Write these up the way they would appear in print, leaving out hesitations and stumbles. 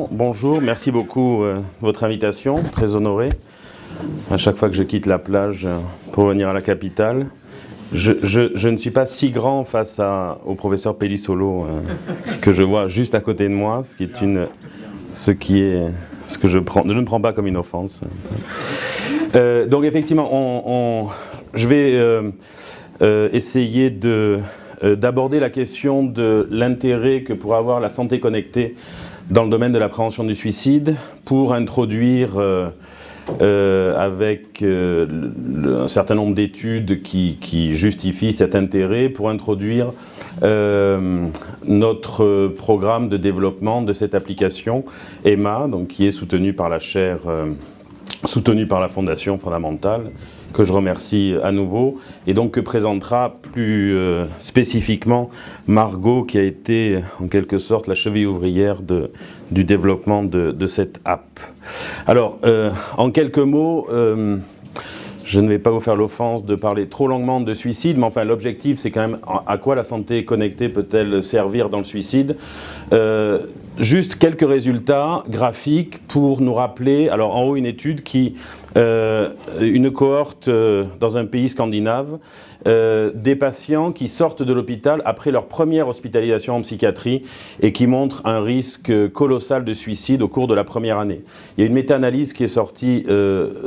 Bonjour, merci beaucoup de votre invitation, très honoré. À chaque fois que je quitte la plage pour venir à la capitale. Je ne suis pas si grand face au professeur Pellissolo que je vois juste à côté de moi, ce que je ne prends pas comme une offense. Donc effectivement, je vais essayer d'aborder la question de l'intérêt que pourrait avoir la santé connectée dans le domaine de la prévention du suicide pour introduire avec un certain nombre d'études qui justifient cet intérêt, pour introduire notre programme de développement de cette application EMA, donc qui est soutenue par la chaire, soutenue par la Fondation fondamentale, que je remercie à nouveau, et donc que présentera plus spécifiquement Margot, qui a été en quelque sorte la cheville ouvrière du développement de cette app. Alors, en quelques mots, je ne vais pas vous faire l'offense de parler trop longuement de suicide, mais enfin l'objectif c'est quand même à quoi la santé connectée peut-elle servir dans le suicide. Juste quelques résultats graphiques pour nous rappeler, alors en haut une étude une cohorte dans un pays scandinave, des patients qui sortent de l'hôpital après leur première hospitalisation en psychiatrie et qui montrent un risque colossal de suicide au cours de la première année. Il y a une méta-analyse qui est sortie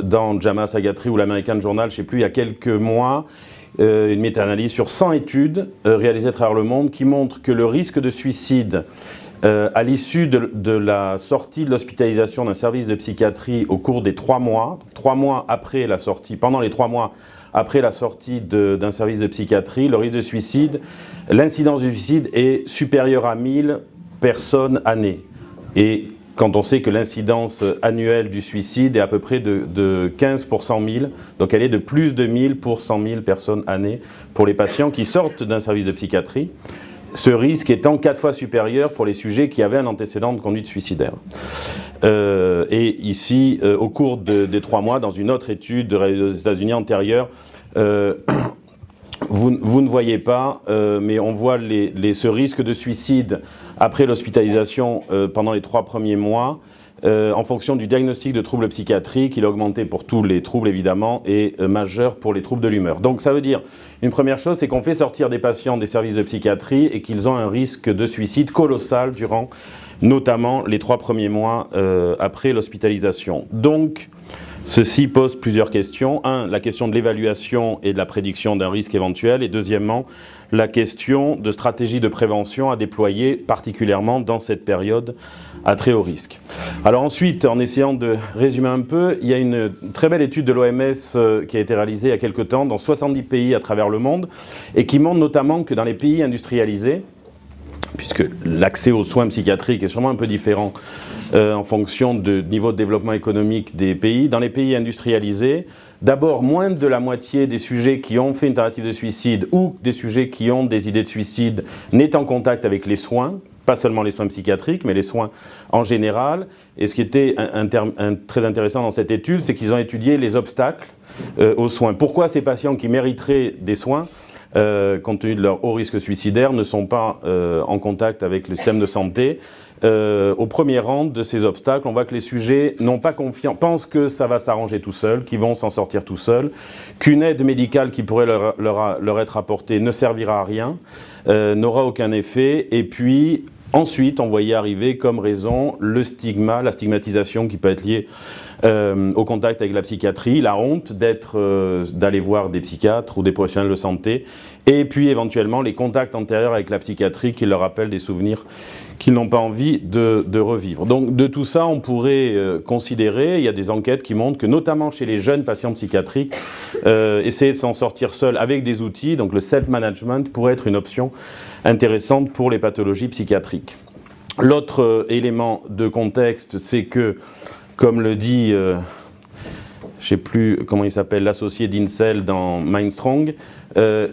dans JAMA Psychiatry ou l'American Journal, je ne sais plus, il y a quelques mois, une méta-analyse sur 100 études réalisées à travers le monde qui montrent que le risque de suicide à l'issue de la sortie de l'hospitalisation d'un service de psychiatrie au cours des 3 mois après la sortie, pendant les 3 mois après la sortie d'un service de psychiatrie, le risque de suicide, l'incidence du suicide est supérieure à 1000 personnes année. Et quand on sait que l'incidence annuelle du suicide est à peu près de 15 pour 100 000, donc elle est de plus de 1000 pour 100 000 personnes année pour les patients qui sortent d'un service de psychiatrie. Ce risque étant 4 fois supérieur pour les sujets qui avaient un antécédent de conduite suicidaire. Et ici, au cours des 3 mois, dans une autre étude réalisée aux États-Unis antérieure, vous ne voyez pas, mais on voit ce risque de suicide après l'hospitalisation pendant les 3 premiers mois, en fonction du diagnostic de troubles psychiatriques. Il a augmenté pour tous les troubles évidemment et majeur pour les troubles de l'humeur. Donc ça veut dire, une première chose, c'est qu'on fait sortir des patients des services de psychiatrie et qu'ils ont un risque de suicide colossal durant notamment les 3 premiers mois après l'hospitalisation. Donc ceci pose plusieurs questions. La question de l'évaluation et de la prédiction d'un risque éventuel, et deuxièmement, la question de stratégie de prévention à déployer, particulièrement dans cette période à très haut risque. Alors ensuite, en essayant de résumer un peu, il y a une très belle étude de l'OMS qui a été réalisée il y a quelques temps dans 70 pays à travers le monde, et qui montre notamment que dans les pays industrialisés, puisque l'accès aux soins psychiatriques est sûrement un peu différent en fonction du niveau de développement économique des pays. Dans les pays industrialisés, d'abord, moins de la moitié des sujets qui ont fait une tentative de suicide ou des sujets qui ont des idées de suicide n'est en contact avec les soins, pas seulement les soins psychiatriques, mais les soins en général. Et ce qui était très intéressant dans cette étude, c'est qu'ils ont étudié les obstacles aux soins. Pourquoi ces patients qui mériteraient des soins, compte tenu de leur haut risque suicidaire, ne sont pas en contact avec le système de santé. Au premier rang de ces obstacles, on voit que les sujets n'ont pas confiance, pensent que ça va s'arranger tout seul, qu'ils vont s'en sortir tout seuls, qu'une aide médicale qui pourrait leur être apportée ne servira à rien, n'aura aucun effet, et puis ensuite on voyait arriver comme raison le stigma, la stigmatisation qui peut être liée au contact avec la psychiatrie, la honte d'aller voir des psychiatres ou des professionnels de santé, et puis éventuellement les contacts antérieurs avec la psychiatrie qui leur rappellent des souvenirs qu'ils n'ont pas envie de revivre. Donc de tout ça, on pourrait considérer, il y a des enquêtes qui montrent que notamment chez les jeunes patients psychiatriques, essayer de s'en sortir seul avec des outils, donc le self-management pourrait être une option intéressante pour les pathologies psychiatriques. L'autre élément de contexte, c'est que, comme le dit, je ne sais plus comment il s'appelle, l'associé d'Incel dans Mindstrong,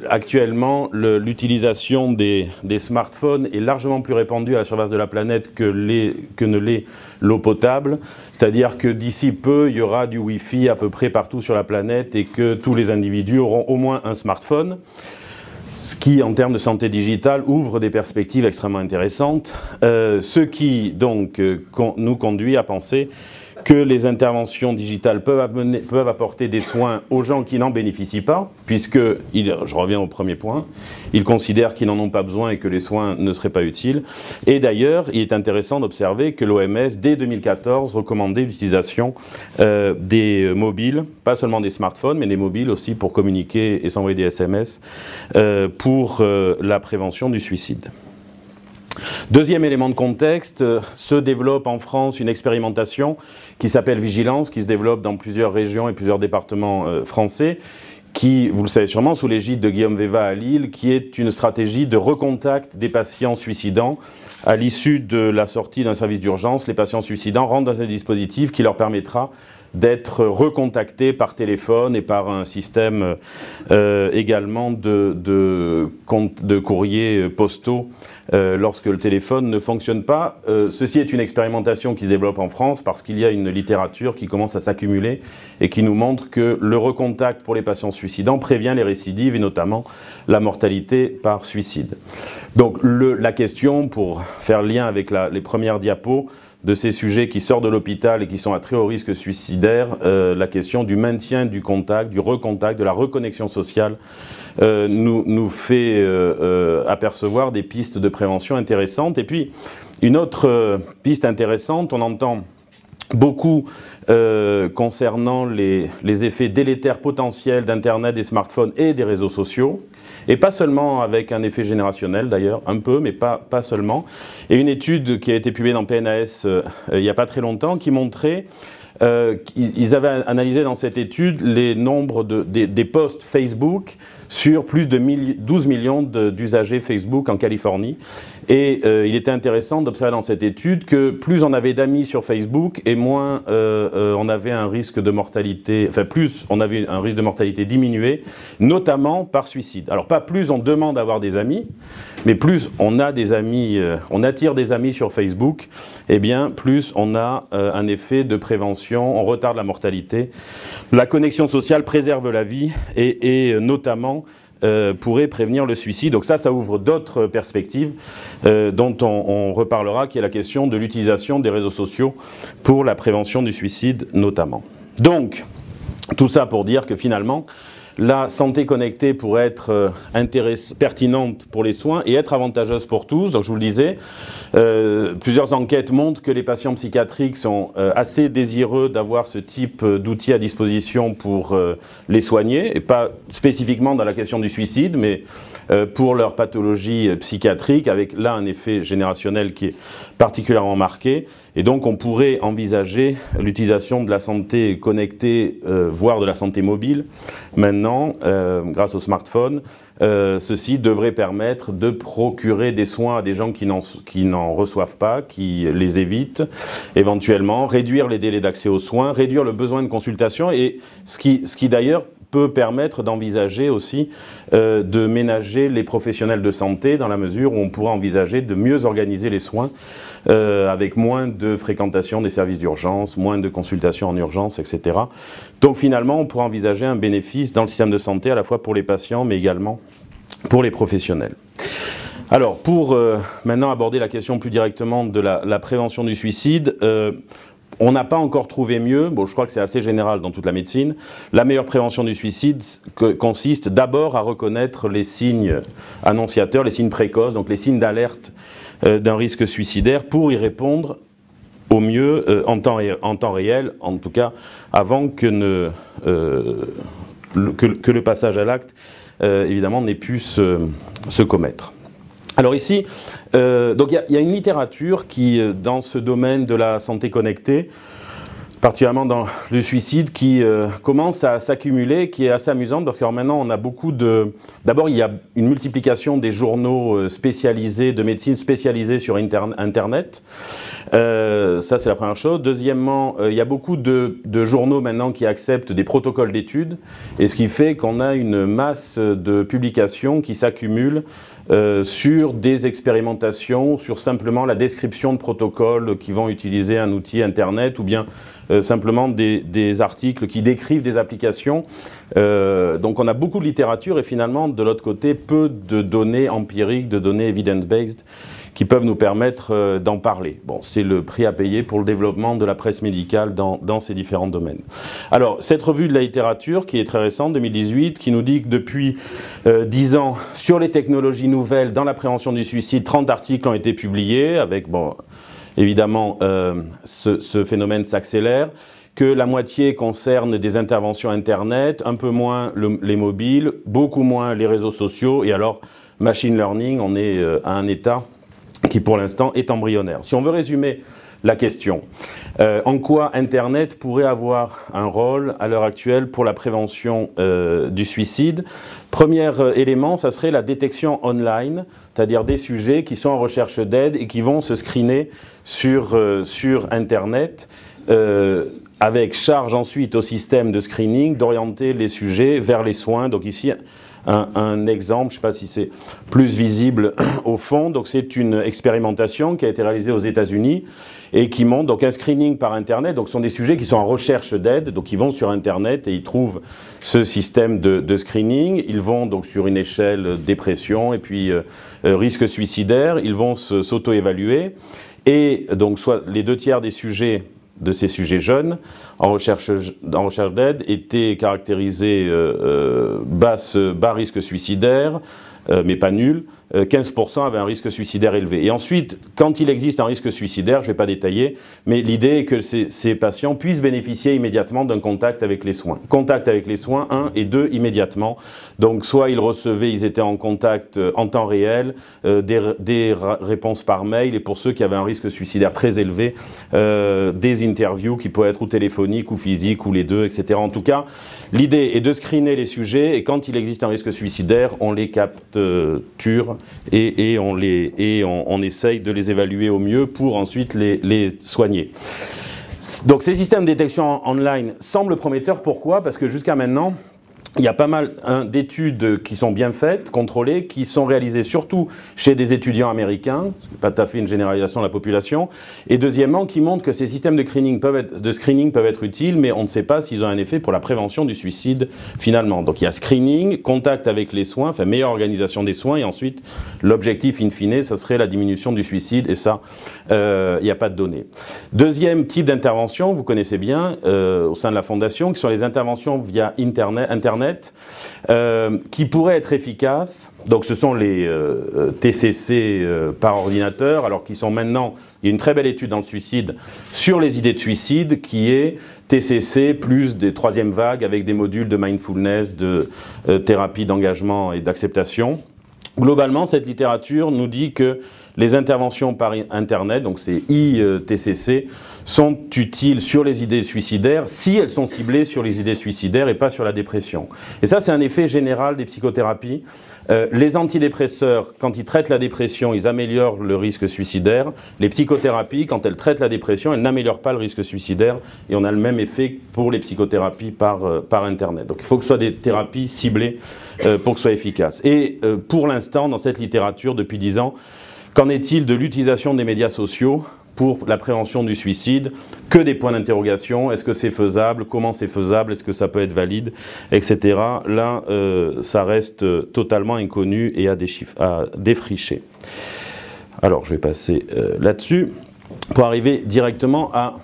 actuellement l'utilisation des smartphones est largement plus répandue à la surface de la planète que ne l'est l'eau potable. C'est-à-dire que d'ici peu, il y aura du Wi-Fi à peu près partout sur la planète et que tous les individus auront au moins un smartphone. ce qui, en termes de santé digitale, ouvre des perspectives extrêmement intéressantes, ce qui donc nous conduit à penser que les interventions digitales peuvent apporter des soins aux gens qui n'en bénéficient pas, puisque, je reviens au premier point, ils considèrent qu'ils n'en ont pas besoin et que les soins ne seraient pas utiles. Et d'ailleurs, il est intéressant d'observer que l'OMS, dès 2014, recommandait l'utilisation des mobiles, pas seulement des smartphones, mais des mobiles aussi pour communiquer et s'envoyer des SMS, pour la prévention du suicide. Deuxième élément de contexte, se développe en France une expérimentation qui s'appelle Vigilance, qui se développe dans plusieurs régions et plusieurs départements français, qui, vous le savez sûrement, sous l'égide de Guillaume Veva à Lille, qui est une stratégie de recontact des patients suicidants. À l'issue de la sortie d'un service d'urgence, les patients suicidants rentrent dans un dispositif qui leur permettra d'être recontactés par téléphone et par un système également de courriers postaux lorsque le téléphone ne fonctionne pas. Ceci est une expérimentation qui se développe en France parce qu'il y a une littérature qui commence à s'accumuler et qui nous montre que le recontact pour les patients suicidants prévient les récidives et notamment la mortalité par suicide. Donc la question, pour faire lien avec les premières diapos, de ces sujets qui sortent de l'hôpital et qui sont à très haut risque suicidaire, la question du maintien du contact, du recontact, de la reconnexion sociale nous fait apercevoir des pistes de prévention intéressantes. Et puis, une autre piste intéressante, on entend beaucoup concernant les effets délétères potentiels d'Internet, des smartphones et des réseaux sociaux, et pas seulement avec un effet générationnel d'ailleurs, un peu, mais pas seulement. Et une étude qui a été publiée dans PNAS il n'y a pas très longtemps qui montrait, ils avaient analysé dans cette étude les nombres des posts Facebook sur plus de 12 millions d'usagers Facebook en Californie. Et il était intéressant d'observer dans cette étude que plus on avait d'amis sur Facebook et moins on avait un risque de mortalité, enfin plus on avait un risque de mortalité diminué, notamment par suicide. Alors pas plus on demande d'avoir des amis, mais plus on a des amis, on attire des amis sur Facebook, et bien plus on a un effet de prévention, on retarde la mortalité. La connexion sociale préserve la vie et notamment pourrait prévenir le suicide. Donc ça ouvre d'autres perspectives dont on reparlera, qui est la question de l'utilisation des réseaux sociaux pour la prévention du suicide notamment. Donc, tout ça pour dire que finalement, la santé connectée pourrait être pertinente pour les soins et être avantageuse pour tous. Donc je vous le disais, plusieurs enquêtes montrent que les patients psychiatriques sont assez désireux d'avoir ce type d'outils à disposition pour les soigner, et pas spécifiquement dans la question du suicide, mais pour leur pathologie psychiatrique, avec là un effet générationnel qui est particulièrement marqué. Et donc on pourrait envisager l'utilisation de la santé connectée, voire de la santé mobile, maintenant, grâce au smartphone. Ceci devrait permettre de procurer des soins à des gens qui n'en reçoivent pas, qui les évitent, éventuellement, réduire les délais d'accès aux soins, réduire le besoin de consultation, et ce qui d'ailleurs peut permettre d'envisager aussi de ménager les professionnels de santé dans la mesure où on pourra envisager de mieux organiser les soins avec moins de fréquentation des services d'urgence, moins de consultations en urgence, etc. Donc finalement, on pourra envisager un bénéfice dans le système de santé à la fois pour les patients mais également pour les professionnels. Alors, pour maintenant aborder la question plus directement de la prévention du suicide, on n'a pas encore trouvé mieux, bon je crois que c'est assez général dans toute la médecine. La meilleure prévention du suicide consiste d'abord à reconnaître les signes annonciateurs, les signes précoces, donc les signes d'alerte d'un risque suicidaire pour y répondre au mieux en temps réel, en tout cas avant que le passage à l'acte évidemment n'ait pu se commettre. Alors ici, donc il y a une littérature qui, dans ce domaine de la santé connectée, particulièrement dans le suicide, qui commence à s'accumuler, qui est assez amusante, parce que maintenant on a beaucoup de... D'abord, il y a une multiplication des journaux spécialisés, de médecine spécialisés sur Internet. Ça, c'est la première chose. Deuxièmement, il y a beaucoup de journaux maintenant qui acceptent des protocoles d'études, et ce qui fait qu'on a une masse de publications qui s'accumulent sur des expérimentations, sur simplement la description de protocoles qui vont utiliser un outil Internet, ou bien simplement des articles qui décrivent des applications. Donc on a beaucoup de littérature et finalement, de l'autre côté, peu de données empiriques, de données evidence-based qui peuvent nous permettre d'en parler. Bon, c'est le prix à payer pour le développement de la presse médicale dans ces différents domaines. Alors, cette revue de la littérature, qui est très récente, 2018, qui nous dit que depuis 10 ans, sur les technologies nouvelles dans la prévention du suicide, 30 articles ont été publiés, avec, bon, évidemment, ce phénomène s'accélère, que la moitié concerne des interventions Internet, un peu moins les mobiles, beaucoup moins les réseaux sociaux, et alors, machine learning, on est à un état qui pour l'instant est embryonnaire. Si on veut résumer la question, en quoi Internet pourrait avoir un rôle à l'heure actuelle pour la prévention du suicide? Premier élément, ça serait la détection online, c'est-à-dire des sujets qui sont en recherche d'aide et qui vont se screener sur Internet, avec charge ensuite au système de screening d'orienter les sujets vers les soins. Donc ici, un exemple, je ne sais pas si c'est plus visible au fond, donc c'est une expérimentation qui a été réalisée aux États-Unis et qui montre donc un screening par Internet. Donc ce sont des sujets qui sont en recherche d'aide, donc ils vont sur Internet et ils trouvent ce système de screening. Ils vont donc sur une échelle dépression et puis risque suicidaire, ils vont s'auto-évaluer et donc soit les 2 tiers des sujets de ces sujets jeunes en recherche d'aide étaient caractérisés bas risque suicidaire, mais pas nul. 15% avaient un risque suicidaire élevé. Et ensuite, quand il existe un risque suicidaire, je ne vais pas détailler, mais l'idée est que ces patients puissent bénéficier immédiatement d'un contact avec les soins. Contact avec les soins, 1 et 2, immédiatement. Donc soit ils étaient en contact en temps réel, des réponses par mail, et pour ceux qui avaient un risque suicidaire très élevé, des interviews qui peuvent être ou téléphoniques ou physiques ou les deux, etc. En tout cas, l'idée est de screener les sujets et quand il existe un risque suicidaire, on les capture et on essaye de les évaluer au mieux pour ensuite les soigner. Donc ces systèmes de détection online semblent prometteurs. Pourquoi? Parce que jusqu'à maintenant, il y a pas mal d'études qui sont bien faites, contrôlées, qui sont réalisées surtout chez des étudiants américains, ce n'est pas tout à fait une généralisation de la population, et deuxièmement, qui montrent que ces systèmes de screening peuvent être utiles, mais on ne sait pas s'ils ont un effet pour la prévention du suicide finalement. Donc il y a screening, contact avec les soins, enfin meilleure organisation des soins, et ensuite l'objectif in fine, ça serait la diminution du suicide, et ça, il n'y a pas de données. Deuxième type d'intervention, vous connaissez bien, au sein de la Fondation, qui sont les interventions via Internet, qui pourraient être efficaces. Donc ce sont les TCC par ordinateur, alors qui sont maintenant, il y a une très belle étude dans le suicide sur les idées de suicide, qui est TCC plus des 3e vagues avec des modules de mindfulness, de thérapie d'engagement et d'acceptation. Globalement, cette littérature nous dit que les interventions par Internet, donc c'est ITCC, sont utiles sur les idées suicidaires si elles sont ciblées sur les idées suicidaires et pas sur la dépression. Et ça, c'est un effet général des psychothérapies. Les antidépresseurs, quand ils traitent la dépression, ils améliorent le risque suicidaire. Les psychothérapies, quand elles traitent la dépression, elles n'améliorent pas le risque suicidaire. Et on a le même effet pour les psychothérapies par Internet. Donc il faut que ce soit des thérapies ciblées pour que ce soit efficace. Et pour l'instant, dans cette littérature, depuis 10 ans, qu'en est-il de l'utilisation des médias sociaux pour la prévention du suicide? Que des points d'interrogation. Est-ce que c'est faisable? Comment c'est faisable? Est-ce que ça peut être valide? Etc. Là, ça reste totalement inconnu et à défricher. Alors, je vais passer là-dessus pour arriver directement à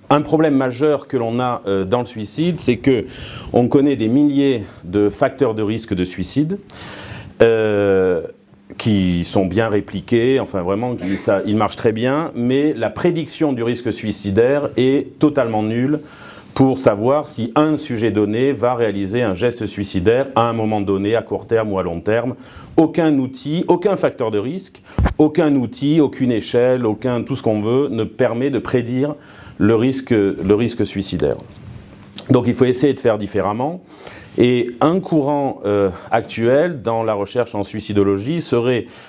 un problème majeur que l'on a dans le suicide, c'est que on connaît des milliers de facteurs de risque de suicide. Qui sont bien répliqués, enfin vraiment, ils marchent très bien, mais la prédiction du risque suicidaire est totalement nulle pour savoir si un sujet donné va réaliser un geste suicidaire à un moment donné, à court terme ou à long terme. Aucun outil, aucun facteur de risque, aucun outil, aucune échelle, tout ce qu'on veut ne permet de prédire le risque suicidaire. Donc il faut essayer de faire différemment. Et un courant actuel dans la recherche en suicidologie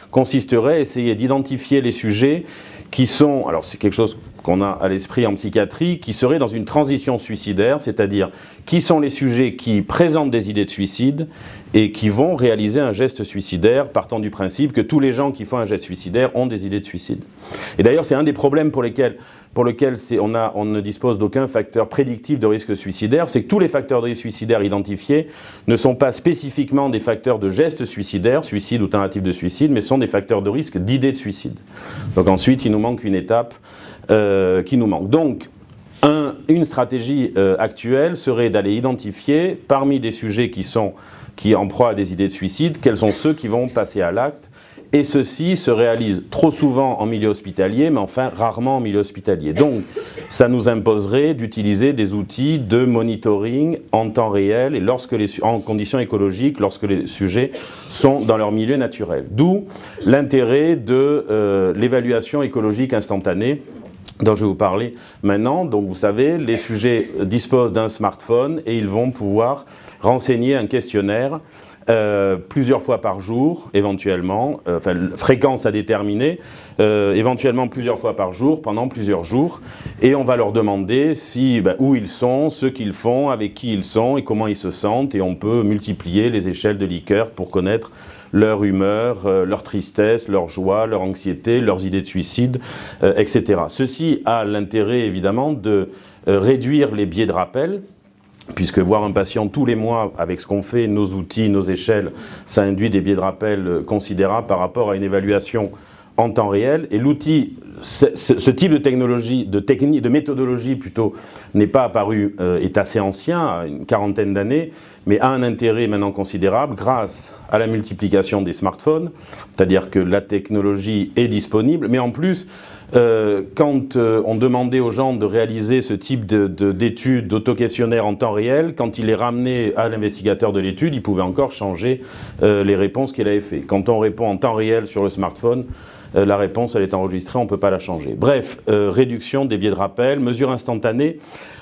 consisterait à essayer d'identifier les sujets qui sont, alors c'est quelque chose qu'on a à l'esprit en psychiatrie, qui seraient dans une transition suicidaire, c'est-à-dire qui sont les sujets qui présentent des idées de suicide et qui vont réaliser un geste suicidaire, partant du principe que tous les gens qui font un geste suicidaire ont des idées de suicide. Et d'ailleurs, c'est un des problèmes pour pour lequel on ne dispose d'aucun facteur prédictif de risque suicidaire, c'est que tous les facteurs de risque suicidaire identifiés ne sont pas spécifiquement des facteurs de gestes suicidaires, suicide ou tentative de suicide, mais sont des facteurs de risque d'idées de suicide. Donc ensuite, il nous manque une étape qui nous manque. Donc, une stratégie actuelle serait d'aller identifier, parmi des sujets qui en proie à des idées de suicide, quels sont ceux qui vont passer à l'acte. Et ceci se réalise trop souvent en milieu hospitalier, mais enfin rarement en milieu hospitalier. Donc, ça nous imposerait d'utiliser des outils de monitoring en temps réel et en conditions écologiques, lorsque les sujets sont dans leur milieu naturel. D'où l'intérêt de l'évaluation écologique instantanée, dont je vais vous parler maintenant. Donc vous savez, les sujets disposent d'un smartphone et ils vont pouvoir renseigner un questionnaire plusieurs fois par jour, éventuellement, enfin fréquence à déterminer, éventuellement plusieurs fois par jour, pendant plusieurs jours, et on va leur demander où ils sont, ce qu'ils font, avec qui ils sont et comment ils se sentent, et on peut multiplier les échelles de Likert pour connaître leur humeur, leur tristesse, leur joie, leur anxiété, leurs idées de suicide, etc. Ceci a l'intérêt évidemment de réduire les biais de rappel, puisque voir un patient tous les mois avec ce qu'on fait, nos outils, nos échelles, ça induit des biais de rappel considérables par rapport à une évaluation en temps réel. Et l'outil, ce type de technologie, de méthodologie plutôt, n'est pas apparu, est assez ancien, une quarantaine d'années, mais a un intérêt maintenant considérable grâce à la multiplication des smartphones, c'est-à-dire que la technologie est disponible, mais en plus, quand on demandait aux gens de réaliser ce type d'études, d'auto-questionnaires en temps réel, quand il les ramenait à l'investigateur de l'étude, il pouvait encore changer les réponses qu'il avait fait. Quand on répond en temps réel sur le smartphone, la réponse elle est enregistrée, on ne peut pas la changer. Bref, réduction des biais de rappel, mesure instantanée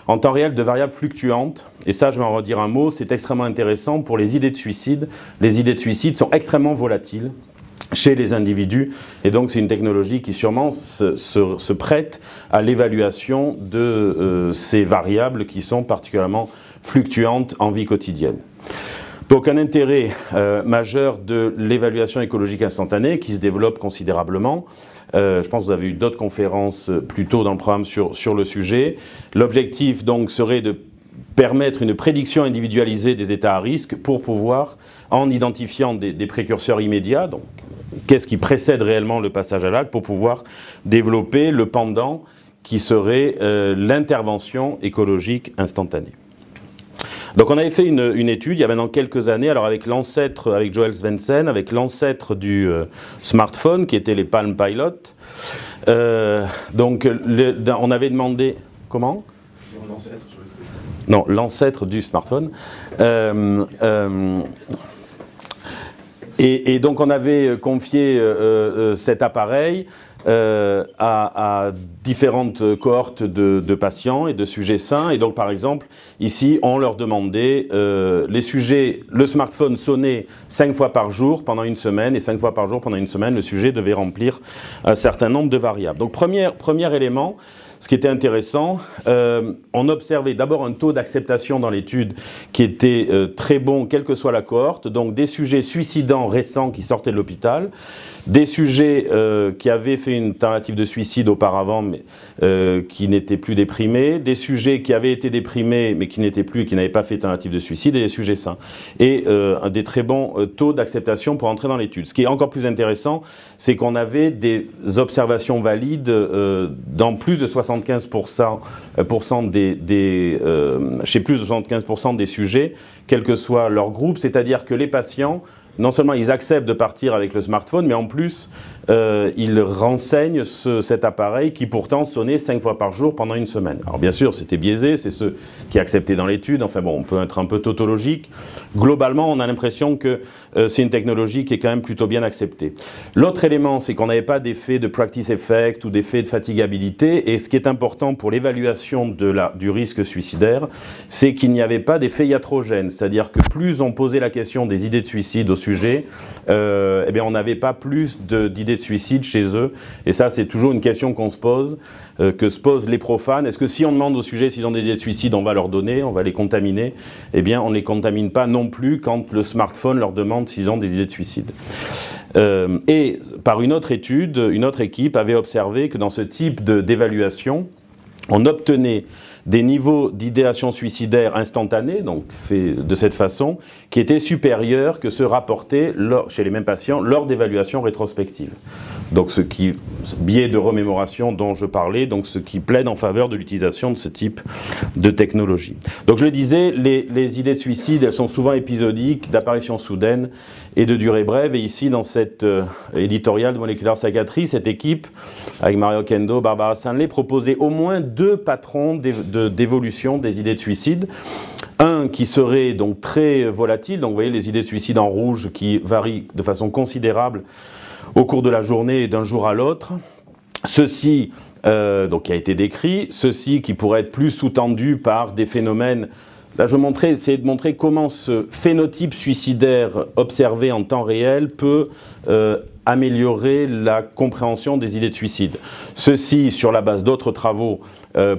en temps réel de variables fluctuantes, et ça je vais en redire un mot, c'est extrêmement intéressant pour les idées de suicide. Les idées de suicide sont extrêmement volatiles chez les individus, et donc c'est une technologie qui sûrement se prête à l'évaluation de ces variables qui sont particulièrement fluctuantes en vie quotidienne. Donc un intérêt majeur de l'évaluation écologique instantanée qui se développe considérablement. Je pense que vous avez eu d'autres conférences plus tôt dans le programme sur le sujet. L'objectif donc serait de permettre une prédiction individualisée des états à risque pour pouvoir, en identifiant des précurseurs immédiats, donc qu'est-ce qui précède réellement le passage à l'acte, pour pouvoir développer le pendant qui serait l'intervention écologique instantanée. Donc on avait fait une étude il y a maintenant quelques années, alors avec l'ancêtre, avec Joel Svendsen, avec l'ancêtre du smartphone qui était les Palm Pilot. Donc on avait demandé... Comment ? L'ancêtre, non, l'ancêtre du smartphone. Et donc on avait confié cet appareil à différentes cohortes de patients et de sujets sains. Et donc par exemple, ici, on leur demandait, les sujets, le smartphone sonnait 5 fois par jour pendant une semaine, et 5 fois par jour pendant une semaine, le sujet devait remplir un certain nombre de variables. Donc premier élément, ce qui était intéressant, on observait d'abord un taux d'acceptation dans l'étude qui était très bon, quelle que soit la cohorte, donc des sujets suicidants récents qui sortaient de l'hôpital, des sujets qui avaient fait une tentative de suicide auparavant, mais qui n'étaient plus déprimés, des sujets qui avaient été déprimés, mais qui n'étaient plus et qui n'avaient pas fait de tentative de suicide, et des sujets sains. Et des très bons taux d'acceptation pour entrer dans l'étude. Ce qui est encore plus intéressant, c'est qu'on avait des observations valides dans plus de 75% chez plus de 75% des sujets, quel que soit leur groupe, c'est-à-dire que les patients, non seulement ils acceptent de partir avec le smartphone, mais en plus ils renseignent cet appareil qui pourtant sonnait 5 fois par jour pendant une semaine. Alors bien sûr, c'était biaisé, c'est ceux qui acceptaient dans l'étude, enfin bon, on peut être un peu tautologique. Globalement, on a l'impression que c'est une technologie qui est quand même plutôt bien acceptée. L'autre élément, c'est qu'on n'avait pas d'effet de practice effect ou d'effet de fatigabilité, et ce qui est important pour l'évaluation du risque suicidaire, c'est qu'il n'y avait pas d'effet iatrogène, c'est-à-dire que plus on posait la question des idées de suicide au sujet, eh bien on n'avait pas plus d'idées de suicide chez eux, et ça c'est toujours une question qu'on se pose, que se posent les profanes. Est-ce que si on demande au sujet s'ils ont des idées de suicide, on va leur donner, on va les contaminer? Eh bien on ne les contamine pas non plus quand le smartphone leur demande s'ils ont des idées de suicide. Et par une autre étude, une autre équipe avait observé que dans ce type d'évaluation, on obtenait des niveaux d'idéation suicidaire instantanés, donc fait de cette façon, qui étaient supérieurs que ceux rapportés chez les mêmes patients lors d'évaluations rétrospectives. Donc ce biais de remémoration dont je parlais, donc ce qui plaide en faveur de l'utilisation de ce type de technologie. Donc je le disais, les idées de suicide, elles sont souvent épisodiques, d'apparition soudaine et de durée brève. Et ici, dans cet éditorial de Molecular Psychiatry, cette équipe, avec Mario Kendo, Barbara Stanley, proposait au moins 2 patrons d'évolution des idées de suicide. Un qui serait donc très volatile, donc vous voyez les idées de suicide en rouge qui varient de façon considérable au cours de la journée et d'un jour à l'autre. Ceci, donc qui a été décrit, ceci qui pourrait être plus sous-tendu par des phénomènes. Là, je vais essayer de montrer comment ce phénotype suicidaire observé en temps réel peut améliorer la compréhension des idées de suicide. Ceci, sur la base d'autres travaux,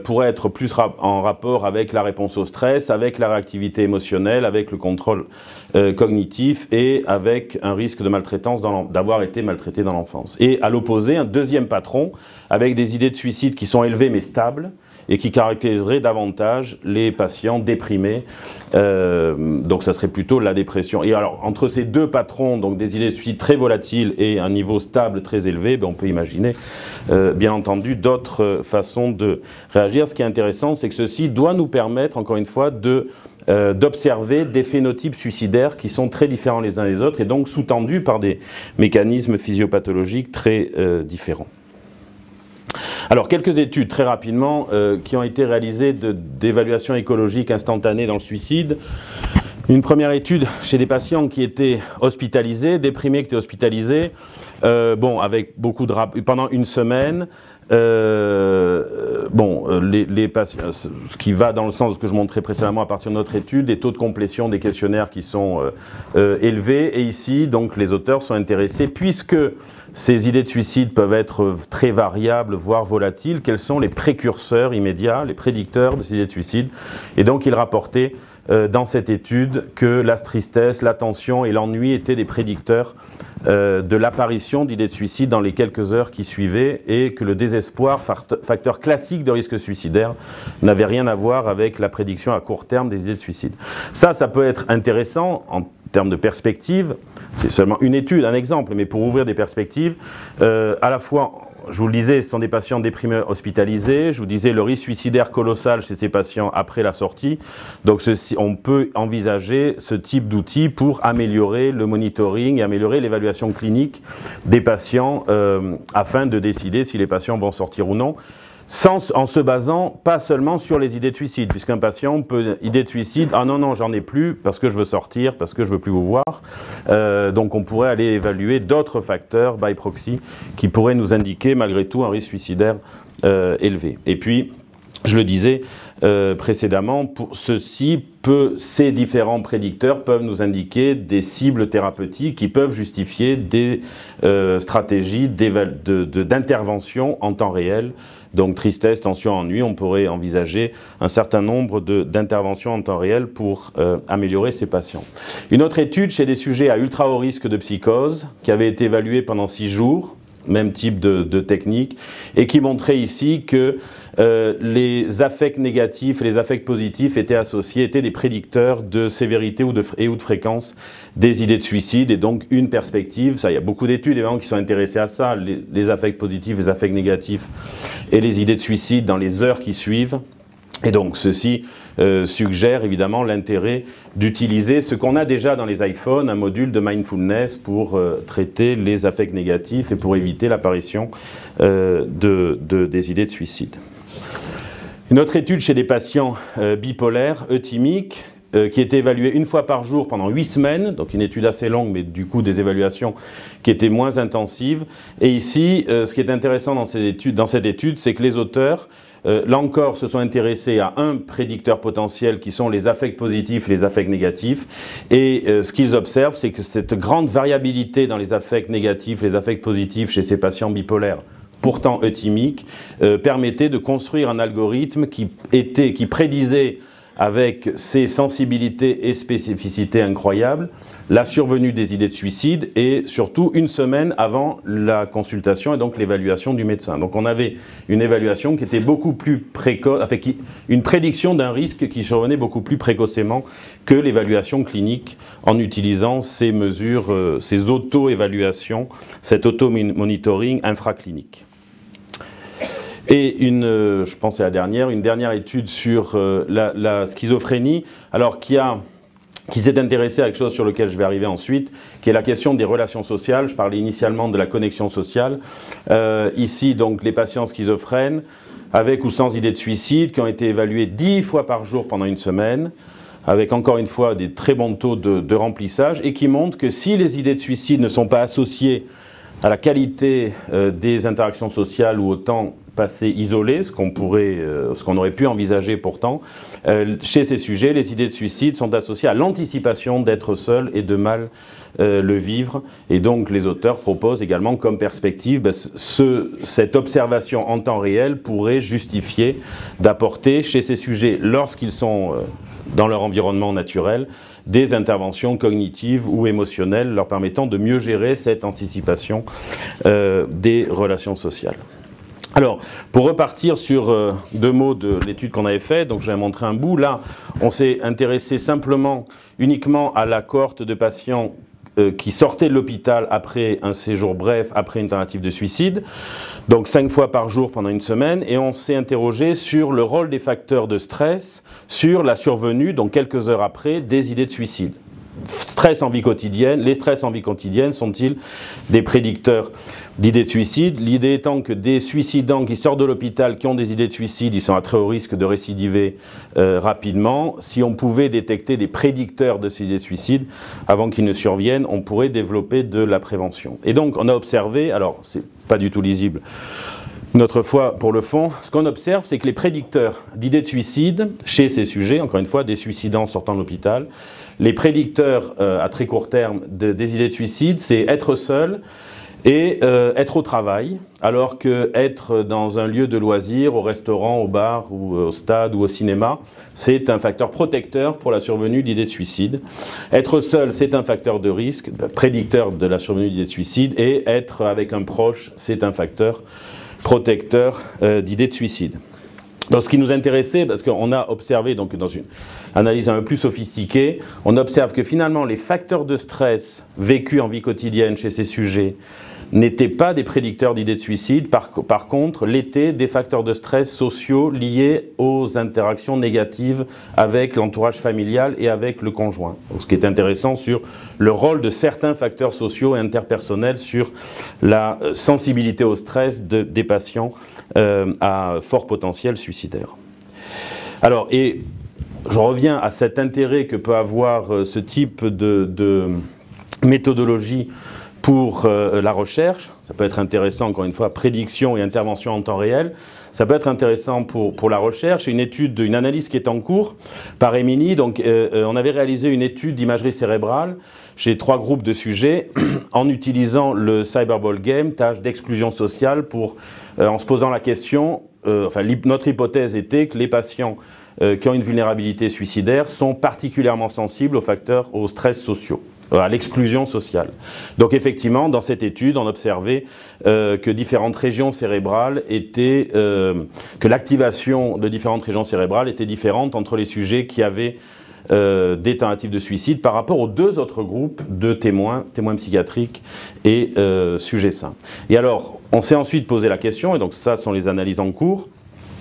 pourrait être plus en rapport avec la réponse au stress, avec la réactivité émotionnelle, avec le contrôle cognitif et avec un risque de maltraitance, d'avoir été maltraité dans l'enfance. Et à l'opposé, un deuxième patron, avec des idées de suicide qui sont élevées mais stables, et qui caractériserait davantage les patients déprimés. Donc ça serait plutôt la dépression. Et alors, entre ces 2 patrons, donc des idées de suicide très volatiles et un niveau stable très élevé, on peut imaginer, bien entendu, d'autres façons de réagir. Ce qui est intéressant, c'est que ceci doit nous permettre, encore une fois, d'observer des phénotypes suicidaires qui sont très différents les uns des autres et donc sous-tendus par des mécanismes physiopathologiques très différents. Alors, quelques études, très rapidement, qui ont été réalisées d'évaluation écologique instantanée dans le suicide. Une première étude chez des patients qui étaient hospitalisés, déprimés, qui étaient hospitalisés, avec beaucoup de pendant une semaine. Les patients, ce qui va dans le sens de ce que je montrais précédemment à partir de notre étude, des taux de complétion des questionnaires qui sont élevés. Et ici, donc, les auteurs sont intéressés, puisque ces idées de suicide peuvent être très variables, voire volatiles, quels sont les précurseurs immédiats, les prédicteurs de ces idées de suicide. Et donc, ils rapportaient dans cette étude que la tristesse, la tension et l'ennui étaient des prédicteurs de l'apparition d'idées de suicide dans les quelques heures qui suivaient et que le désespoir, facteur classique de risque suicidaire, n'avait rien à voir avec la prédiction à court terme des idées de suicide. Ça peut être intéressant en termes de perspective. C'est seulement une étude, un exemple, mais pour ouvrir des perspectives, à la fois, je vous le disais, ce sont des patients déprimés hospitalisés. Je vous disais le risque suicidaire colossal chez ces patients après la sortie. Donc on peut envisager ce type d'outils pour améliorer le monitoring et améliorer l'évaluation clinique des patients afin de décider si les patients vont sortir ou non. En se basant pas seulement sur les idées de suicide, puisqu'un patient peut, idée de suicide, ah non, j'en ai plus parce que je veux sortir, parce que je veux plus vous voir. Donc on pourrait aller évaluer d'autres facteurs by proxy qui pourraient nous indiquer malgré tout un risque suicidaire élevé. Et puis, je le disais précédemment, ces différents prédicteurs peuvent nous indiquer des cibles thérapeutiques qui peuvent justifier des stratégies d'intervention en temps réel. Donc tristesse, tension, ennui, on pourrait envisager un certain nombre d'interventions en temps réel pour améliorer ces patients. Une autre étude chez des sujets à ultra haut risque de psychose, qui avait été évaluée pendant 6 jours, même type de technique, et qui montrait ici que les affects négatifs et les affects positifs étaient des prédicteurs de sévérité ou de fréquence des idées de suicide, et donc une perspective, ça, il y a beaucoup d'études évidemment qui sont intéressées à ça, les affects positifs, les affects négatifs et les idées de suicide dans les heures qui suivent. Et donc ceci suggère évidemment l'intérêt d'utiliser ce qu'on a déjà dans les iPhones, un module de mindfulness pour traiter les affects négatifs et pour éviter l'apparition des idées de suicide. Une autre étude chez des patients bipolaires, euthymiques, qui était évaluée 1 fois par jour pendant 8 semaines, donc une étude assez longue, mais du coup des évaluations qui étaient moins intensives. Et ici, ce qui est intéressant dans cette étude, c'est que les auteurs, là encore, se sont intéressés à un prédicteur potentiel qui sont les affects positifs et les affects négatifs. Et ce qu'ils observent, c'est que cette grande variabilité dans les affects négatifs, les affects positifs chez ces patients bipolaires, pourtant euthymiques, permettait de construire un algorithme qui prédisait avec ses sensibilités et spécificités incroyables, la survenue des idées de suicide et surtout une semaine avant la consultation et donc l'évaluation du médecin. Donc on avait une évaluation qui était beaucoup plus précoce, enfin une prédiction d'un risque qui survenait beaucoup plus précocement que l'évaluation clinique en utilisant ces mesures, ces auto-évaluations, cet auto-monitoring infraclinique. Et je pense que c'est la dernière, une dernière étude sur la schizophrénie, alors qui s'est intéressé à quelque chose sur lequel je vais arriver ensuite, qui est la question des relations sociales. Je parlais initialement de la connexion sociale. Ici, donc, les patients schizophrènes, avec ou sans idée de suicide, qui ont été évalués 10 fois par jour pendant une semaine, avec encore une fois des très bons taux de remplissage, et qui montrent que si les idées de suicide ne sont pas associées à la qualité des interactions sociales ou au temps passé isolé, ce qu'on aurait pu envisager pourtant, chez ces sujets, les idées de suicide sont associées à l'anticipation d'être seul et de mal le vivre. Et donc les auteurs proposent également comme perspective, cette observation en temps réel pourrait justifier d'apporter chez ces sujets, lorsqu'ils sont dans leur environnement naturel, des interventions cognitives ou émotionnelles leur permettant de mieux gérer cette anticipation des relations sociales. Alors, pour repartir sur 2 mots de l'étude qu'on avait faite, donc je vais montrer un bout. Là, on s'est intéressé uniquement à la cohorte de patients qui sortaient de l'hôpital après un séjour bref, après une tentative de suicide, donc 5 fois par jour pendant une semaine, et on s'est interrogé sur le rôle des facteurs de stress sur la survenue, donc quelques heures après, des idées de suicide. Stress en vie quotidienne, les stress en vie quotidienne sont-ils des prédicteurs d'idées de suicide? L'idée étant que des suicidants qui sortent de l'hôpital, qui ont des idées de suicide, ils sont à très haut risque de récidiver rapidement. Si on pouvait détecter des prédicteurs de ces idées de suicide avant qu'ils ne surviennent, on pourrait développer de la prévention. Et donc on a observé, alors c'est pas du tout lisible, notre foi pour le fond, ce qu'on observe, c'est que les prédicteurs d'idées de suicide, chez ces sujets, encore une fois, des suicidants sortant de l'hôpital, les prédicteurs à très court terme des idées de suicide, c'est être seul et être au travail, alors que être dans un lieu de loisir, au restaurant, au bar, ou au stade, ou au cinéma, c'est un facteur protecteur pour la survenue d'idées de suicide. Être seul, c'est un facteur de risque, prédicteur de la survenue d'idées de suicide, et être avec un proche, c'est un facteur protecteur d'idées de suicide. Donc ce qui nous intéressait, parce qu'on a observé donc, dans une analyse un peu plus sophistiquée, on observe que finalement les facteurs de stress vécus en vie quotidienne chez ces sujets n'étaient pas des prédicteurs d'idées de suicide, par contre l'étaient des facteurs de stress sociaux liés aux interactions négatives avec l'entourage familial et avec le conjoint. Donc, ce qui est intéressant sur le rôle de certains facteurs sociaux et interpersonnels sur la sensibilité au stress des patients à fort potentiel suicidaire. Alors, et je reviens à cet intérêt que peut avoir ce type de méthodologie pour la recherche. Ça peut être intéressant, encore une fois, prédiction et intervention en temps réel. Ça peut être intéressant pour la recherche. Une analyse qui est en cours par Émilie. Donc, on avait réalisé une étude d'imagerie cérébrale chez 3 groupes de sujets en utilisant le cyberball game, tâche d'exclusion sociale, en se posant la question, notre hypothèse était que les patients qui ont une vulnérabilité suicidaire sont particulièrement sensibles aux facteurs, aux stress sociaux, à l'exclusion sociale. Donc effectivement, dans cette étude, on observait que différentes régions cérébrales que l'activation de différentes régions cérébrales était différente entre les sujets qui avaient des tentatives de suicide par rapport aux 2 autres groupes de témoins psychiatriques et sujets sains. Et alors, on s'est ensuite posé la question, et donc ça sont les analyses en cours,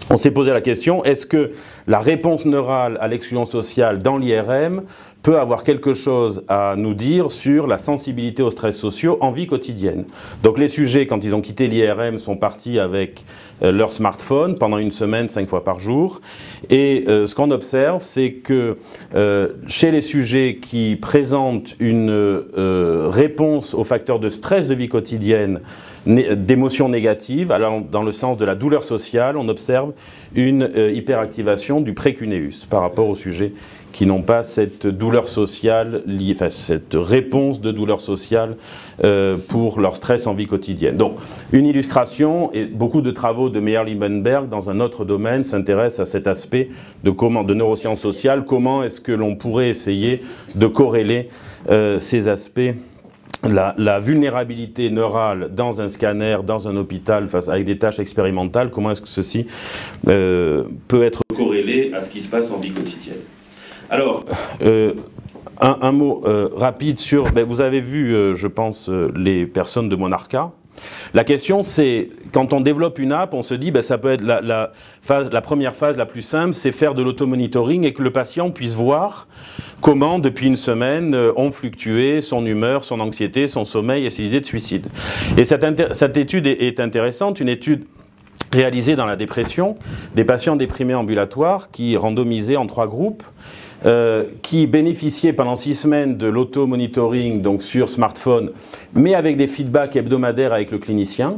on s'est posé la question, est-ce que la réponse neurale à l'exclusion sociale dans l'IRM peut avoir quelque chose à nous dire sur la sensibilité aux stress sociaux en vie quotidienne? Donc les sujets, quand ils ont quitté l'IRM, sont partis avec leur smartphone pendant une semaine, 5 fois par jour. Et ce qu'on observe, c'est que chez les sujets qui présentent une réponse aux facteurs de stress de vie quotidienne, d'émotions négatives, alors dans le sens de la douleur sociale, on observe une hyperactivation du précuneus par rapport aux sujets qui n'ont pas cette douleur sociale, enfin cette réponse de douleur sociale pour leur stress en vie quotidienne. Donc, une illustration, et beaucoup de travaux de Meyer-Liebenberg dans un autre domaine s'intéressent à cet aspect de neurosciences sociales, comment est-ce que l'on pourrait essayer de corréler ces aspects, la vulnérabilité neurale dans un scanner, dans un hôpital, avec des tâches expérimentales, comment est-ce que ceci peut être corrélé à ce qui se passe en vie quotidienne. Alors, un mot rapide sur, vous avez vu, je pense, les personnes de Monarca. La question, c'est, quand on développe une app, on se dit, ça peut être la première phase la plus simple, c'est faire de l'automonitoring et que le patient puisse voir comment, depuis une semaine, ont fluctué son humeur, son anxiété, son sommeil et ses idées de suicide. Et cette étude est intéressante, une étude réalisée dans la dépression, des patients déprimés ambulatoires qui randomisaient en 3 groupes, qui bénéficiaient pendant 6 semaines de l'auto-monitoring, donc sur smartphone, mais avec des feedbacks hebdomadaires avec le clinicien.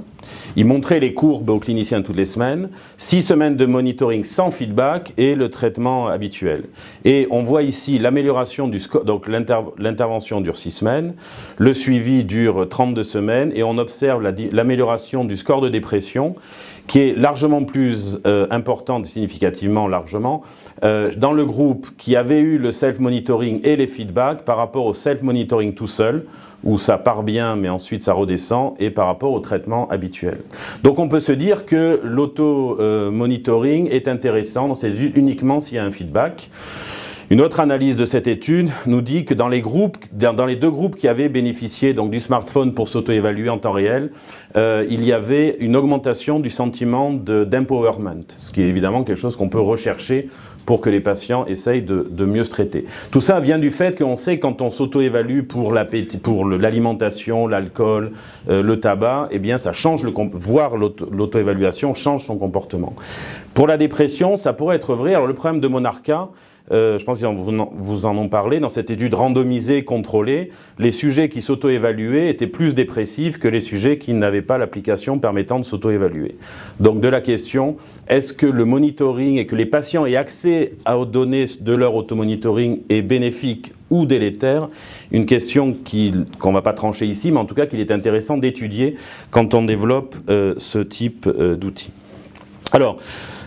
Ils montraient les courbes au clinicien toutes les semaines, 6 semaines de monitoring sans feedback et le traitement habituel. Et on voit ici l'amélioration du score, donc l'intervention dure 6 semaines, le suivi dure 32 semaines et on observe l'amélioration du score de dépression qui est largement plus importante, significativement largement, dans le groupe qui avait eu le self-monitoring et les feedbacks par rapport au self-monitoring tout seul, où ça part bien mais ensuite ça redescend, et par rapport au traitement habituel. Donc on peut se dire que l'auto-monitoring est intéressant, c'est uniquement s'il y a un feedback. Une autre analyse de cette étude nous dit que dans les 2 groupes qui avaient bénéficié donc, du smartphone pour s'auto-évaluer en temps réel, il y avait une augmentation du sentiment d'empowerment, ce qui est évidemment quelque chose qu'on peut rechercher pour que les patients essayent de mieux se traiter. Tout ça vient du fait qu'on sait que quand on s'auto-évalue pour l'alimentation, l'alcool, le tabac, eh bien ça change voire l'auto-évaluation change son comportement. Pour la dépression, ça pourrait être vrai. Alors le problème de Monarca, je pense qu'ils vous en ont parlé, dans cette étude randomisée, contrôlée, les sujets qui s'auto-évaluaient étaient plus dépressifs que les sujets qui n'avaient pas l'application permettant de s'auto-évaluer. Donc de la question, est-ce que le monitoring et que les patients aient accès aux données de leur automonitoring est bénéfique ou délétère? Une question qu'on ne va pas trancher ici, mais en tout cas qu'il est intéressant d'étudier quand on développe ce type d'outils. Alors,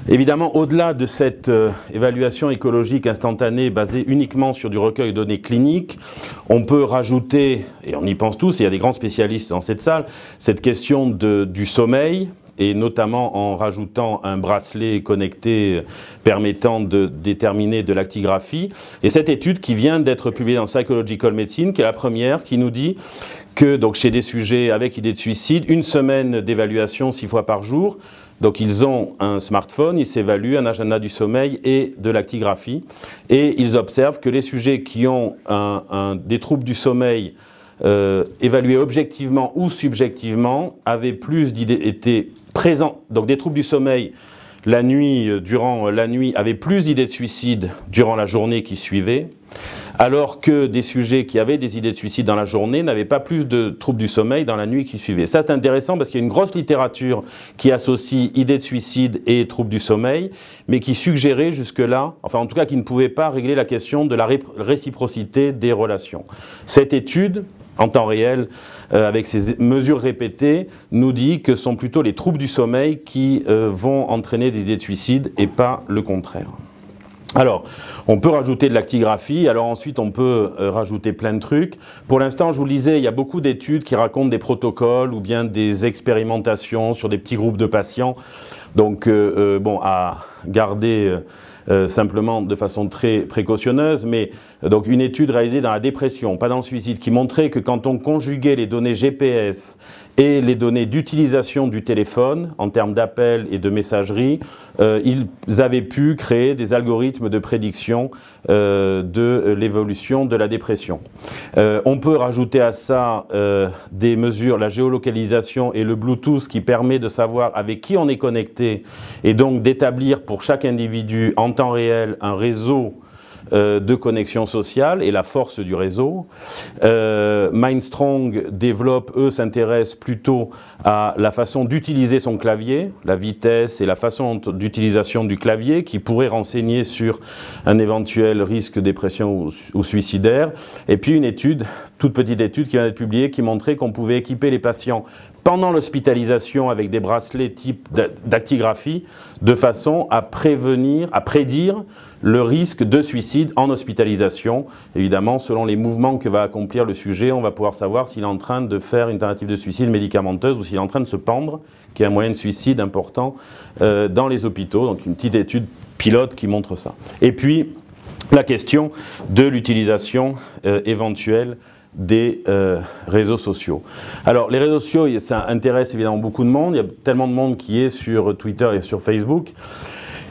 évidemment, au-delà de cette évaluation écologique instantanée basée uniquement sur du recueil de données cliniques, on peut rajouter, et on y pense tous, et il y a des grands spécialistes dans cette salle, cette question du sommeil, et notamment en rajoutant un bracelet connecté permettant de déterminer de l'actigraphie. Et cette étude qui vient d'être publiée dans Psychological Medicine, qui est la première, qui nous dit que donc, chez des sujets avec idée de suicide, 1 semaine d'évaluation 6 fois par jour. Donc ils ont un smartphone, ils s'évaluent, un agenda du sommeil et de l'actigraphie. Et ils observent que les sujets qui ont des troubles du sommeil évalués objectivement ou subjectivement avaient plus d'idées, étaient présents. Donc des troubles du sommeil la nuit, durant la nuit, avaient plus d'idées de suicide durant la journée qui suivait, alors que des sujets qui avaient des idées de suicide dans la journée n'avaient pas plus de troubles du sommeil dans la nuit qui suivait. Ça, c'est intéressant parce qu'il y a une grosse littérature qui associe idées de suicide et troubles du sommeil, mais qui suggérait jusque-là, enfin en tout cas qui ne pouvait pas régler la question de la réciprocité des relations. Cette étude, en temps réel, avec ces mesures répétées, nous dit que ce sont plutôt les troubles du sommeil qui vont entraîner des idées de suicide et pas le contraire. Alors, on peut rajouter de l'actigraphie, alors ensuite on peut rajouter plein de trucs. Pour l'instant, je vous le disais, il y a beaucoup d'études qui racontent des protocoles ou bien des expérimentations sur des petits groupes de patients. Donc, bon, à garder simplement de façon très précautionneuse, mais donc une étude réalisée dans la dépression, pas dans le suicide, qui montrait que quand on conjuguait les données GPS et les données d'utilisation du téléphone en termes d'appels et de messagerie, ils avaient pu créer des algorithmes de prédiction de l'évolution de la dépression. On peut rajouter à ça des mesures, la géolocalisation et le Bluetooth qui permet de savoir avec qui on est connecté et donc d'établir pour chaque individu en temps réel un réseau de connexion sociale et la force du réseau. Mindstrong développe, eux, s'intéressent plutôt à la façon d'utiliser son clavier, la vitesse et la façon d'utilisation du clavier qui pourrait renseigner sur un éventuel risque de dépression ou suicidaire. Et puis une étude, toute petite étude qui vient d'être publiée, qui montrait qu'on pouvait équiper les patients pendant l'hospitalisation avec des bracelets type dactygraphie de façon à prédire le risque de suicide en hospitalisation. Évidemment, selon les mouvements que va accomplir le sujet, on va pouvoir savoir s'il est en train de faire une tentative de suicide médicamenteuse ou s'il est en train de se pendre, qui est un moyen de suicide important dans les hôpitaux. Donc une petite étude pilote qui montre ça. Et puis, la question de l'utilisation éventuelle des réseaux sociaux. Alors, les réseaux sociaux, ça intéresse évidemment beaucoup de monde. Il y a tellement de monde qui est sur Twitter et sur Facebook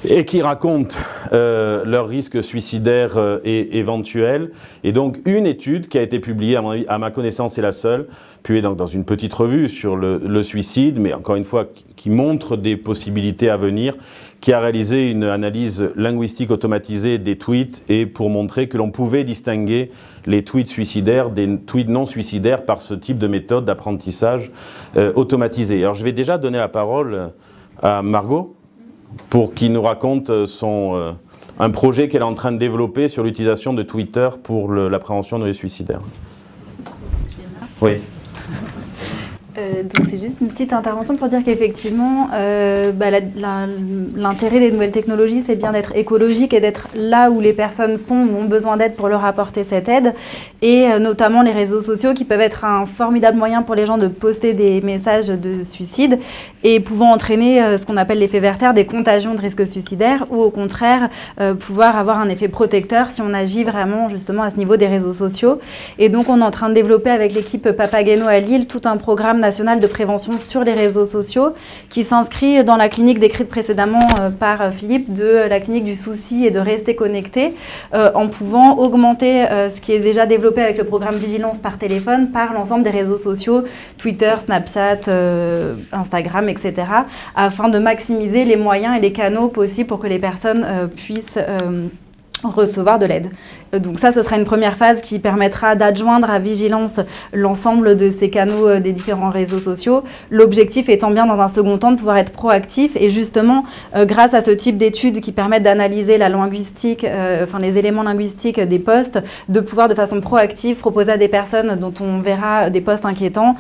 et qui racontent leurs risques suicidaires et éventuels. Et donc, une étude qui a été publiée, à ma connaissance, c'est la seule, publiée donc dans une petite revue sur le suicide, mais encore une fois, qui montre des possibilités à venir, qui a réalisé une analyse linguistique automatisée des tweets et pour montrer que l'on pouvait distinguer les tweets suicidaires des tweets non suicidaires par ce type de méthode d'apprentissage automatisé. Alors, je vais déjà donner la parole à Margot pour qu'il nous raconte un projet qu'elle est en train de développer sur l'utilisation de Twitter pour l'appréhension de risques suicidaires. Oui. Donc c'est juste une petite intervention pour dire qu'effectivement, l'intérêt des nouvelles technologies, c'est bien d'être écologique et d'être là où les personnes sont ou ont besoin d'aide pour leur apporter cette aide. Et notamment les réseaux sociaux qui peuvent être un formidable moyen pour les gens de poster des messages de suicide et pouvant entraîner ce qu'on appelle l'effet Werther, des contagions de risques suicidaires ou au contraire pouvoir avoir un effet protecteur si on agit vraiment justement à ce niveau des réseaux sociaux. Et donc on est en train de développer avec l'équipe Papageno à Lille tout un programme national de prévention sur les réseaux sociaux qui s'inscrit dans la clinique décrite précédemment par Philippe de la clinique du souci et de rester connecté en pouvant augmenter ce qui est déjà développé avec le programme Vigilance par téléphone par l'ensemble des réseaux sociaux, Twitter, Snapchat, Instagram, etc. afin de maximiser les moyens et les canaux possibles pour que les personnes puissent recevoir de l'aide. Donc ça, ce sera une première phase qui permettra d'adjoindre à Vigilance l'ensemble de ces canaux des différents réseaux sociaux. L'objectif étant bien, dans un second temps, de pouvoir être proactif et justement, grâce à ce type d'études qui permettent d'analyser la linguistique, les éléments linguistiques des posts, de pouvoir de façon proactive proposer à des personnes dont on verra des posts inquiétants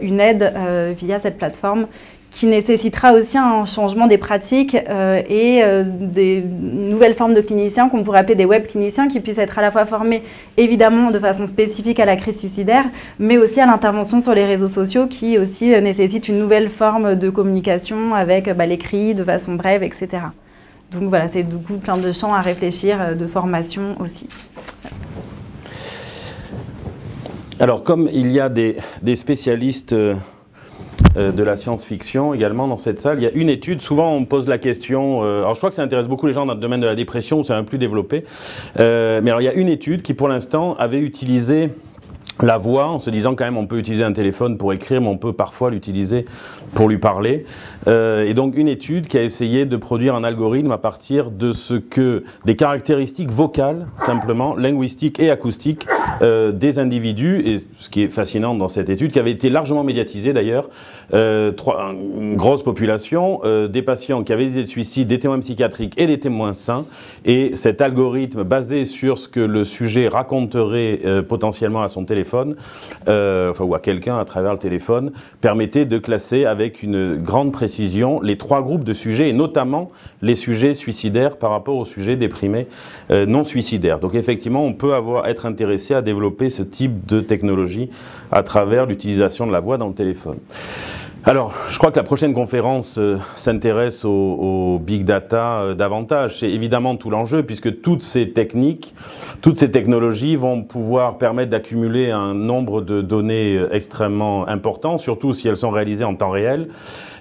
une aide via cette plateforme, qui nécessitera aussi un changement des pratiques et des nouvelles formes de cliniciens qu'on pourrait appeler des web cliniciens qui puissent être à la fois formés évidemment de façon spécifique à la crise suicidaire, mais aussi à l'intervention sur les réseaux sociaux qui aussi nécessitent une nouvelle forme de communication avec l'écrit de façon brève, etc. Donc voilà, c'est du coup plein de champs à réfléchir, de formation aussi. Alors comme il y a des spécialistes de la science-fiction également dans cette salle. Il y a une étude, souvent on me pose la question, alors je crois que ça intéresse beaucoup les gens dans le domaine de la dépression où c'est un peu plus développé, mais alors il y a une étude qui pour l'instant avait utilisé la voix, en se disant quand même on peut utiliser un téléphone pour écrire, mais on peut parfois l'utiliser pour lui parler. Et donc une étude qui a essayé de produire un algorithme à partir de des caractéristiques vocales, simplement, linguistiques et acoustiques des individus. Et ce qui est fascinant dans cette étude, qui avait été largement médiatisée d'ailleurs, une grosse population, des patients qui avaient des idées de suicide, des témoins psychiatriques et des témoins sains. Et cet algorithme basé sur ce que le sujet raconterait potentiellement à son téléphone, ou à quelqu'un à travers le téléphone, permettait de classer avec une grande précision les 3 groupes de sujets, et notamment les sujets suicidaires par rapport aux sujets déprimés non suicidaires. Donc effectivement, on peut être intéressé à développer ce type de technologie à travers l'utilisation de la voix dans le téléphone. Alors, je crois que la prochaine conférence s'intéresse au big data davantage. C'est évidemment tout l'enjeu, puisque toutes ces techniques, toutes ces technologies vont pouvoir permettre d'accumuler un nombre de données extrêmement important, surtout si elles sont réalisées en temps réel.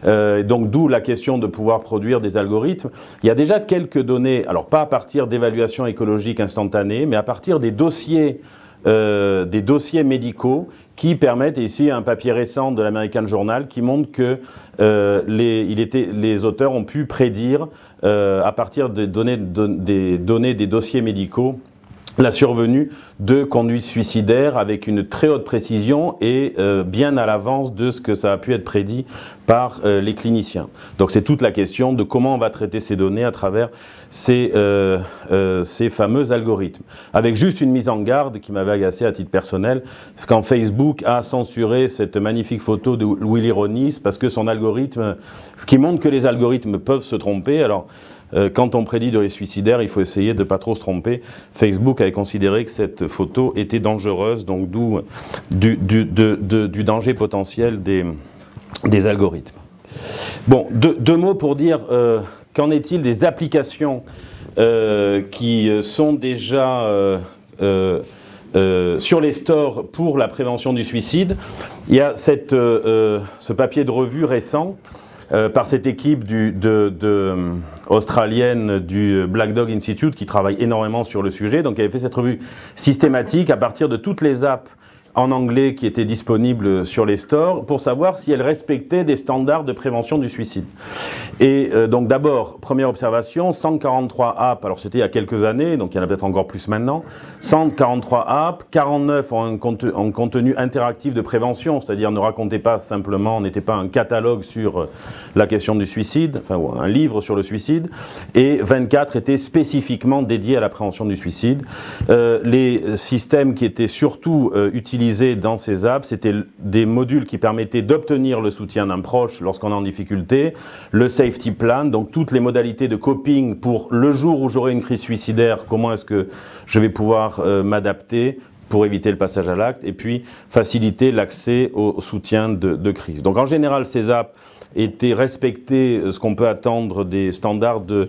Donc d'où la question de pouvoir produire des algorithmes. Il y a déjà quelques données, alors pas à partir d'évaluations écologiques instantanées, mais à partir des dossiers des dossiers médicaux qui permettent, et ici un papier récent de l'American Journal qui montre que les auteurs ont pu prédire, à partir des données des dossiers médicaux, la survenue de conduites suicidaires avec une très haute précision et bien à l'avance de ce que ça a pu être prédit par les cliniciens. Donc c'est toute la question de comment on va traiter ces données à travers ces fameux algorithmes. Avec juste une mise en garde qui m'avait agacé à titre personnel, quand Facebook a censuré cette magnifique photo de Willy Ronis parce que son algorithme, ce qui montre que les algorithmes peuvent se tromper. Alors, quand on prédit de risques suicidaires, il faut essayer de ne pas trop se tromper. Facebook avait considéré que cette photo était dangereuse, donc d'où du danger potentiel des algorithmes. Bon, deux mots pour dire qu'en est-il des applications qui sont déjà sur les stores pour la prévention du suicide. Il y a ce papier de revue récent par cette équipe australienne du Black Dog Institute qui travaille énormément sur le sujet. Donc, elle avait fait cette revue systématique à partir de toutes les apps en anglais qui étaient disponibles sur les stores pour savoir si elles respectaient des standards de prévention du suicide. Et donc d'abord, première observation, 143 apps, alors c'était il y a quelques années, donc il y en a peut-être encore plus maintenant, 143 apps, 49 ont un contenu interactif de prévention, c'est-à-dire ne racontez pas simplement, n'était pas un catalogue sur la question du suicide, enfin ou un livre sur le suicide, et 24 étaient spécifiquement dédiés à la prévention du suicide. Les systèmes qui étaient surtout utilisés dans ces apps, c'était des modules qui permettaient d'obtenir le soutien d'un proche lorsqu'on est en difficulté, le safety plan, donc toutes les modalités de coping pour le jour où j'aurai une crise suicidaire, comment est-ce que je vais pouvoir m'adapter pour éviter le passage à l'acte, et puis faciliter l'accès au soutien de crise. Donc en général, ces apps étaient respectées, ce qu'on peut attendre des standards de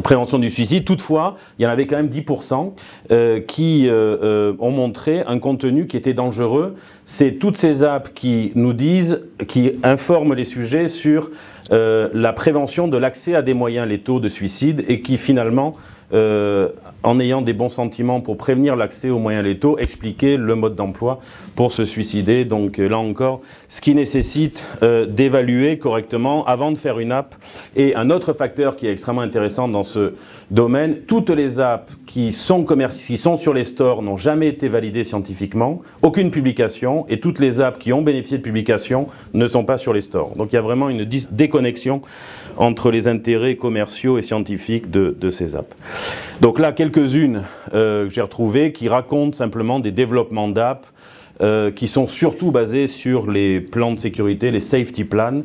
prévention du suicide. Toutefois, il y en avait quand même 10% qui ont montré un contenu qui était dangereux. C'est toutes ces apps qui nous disent, qui informent les sujets sur la prévention de l'accès à des moyens létaux de suicide et qui finalement, en ayant des bons sentiments pour prévenir l'accès aux moyens létaux, expliquer le mode d'emploi pour se suicider. Donc là encore, ce qui nécessite d'évaluer correctement avant de faire une app. Et un autre facteur qui est extrêmement intéressant dans ce domaine, toutes les apps qui sont sur les stores n'ont jamais été validées scientifiquement, aucune publication, et toutes les apps qui ont bénéficié de publication ne sont pas sur les stores. Donc il y a vraiment une déconnexion entre les intérêts commerciaux et scientifiques de ces apps. Donc là, quelques-unes que j'ai retrouvées qui racontent simplement des développements d'apps qui sont surtout basés sur les plans de sécurité, les safety plans,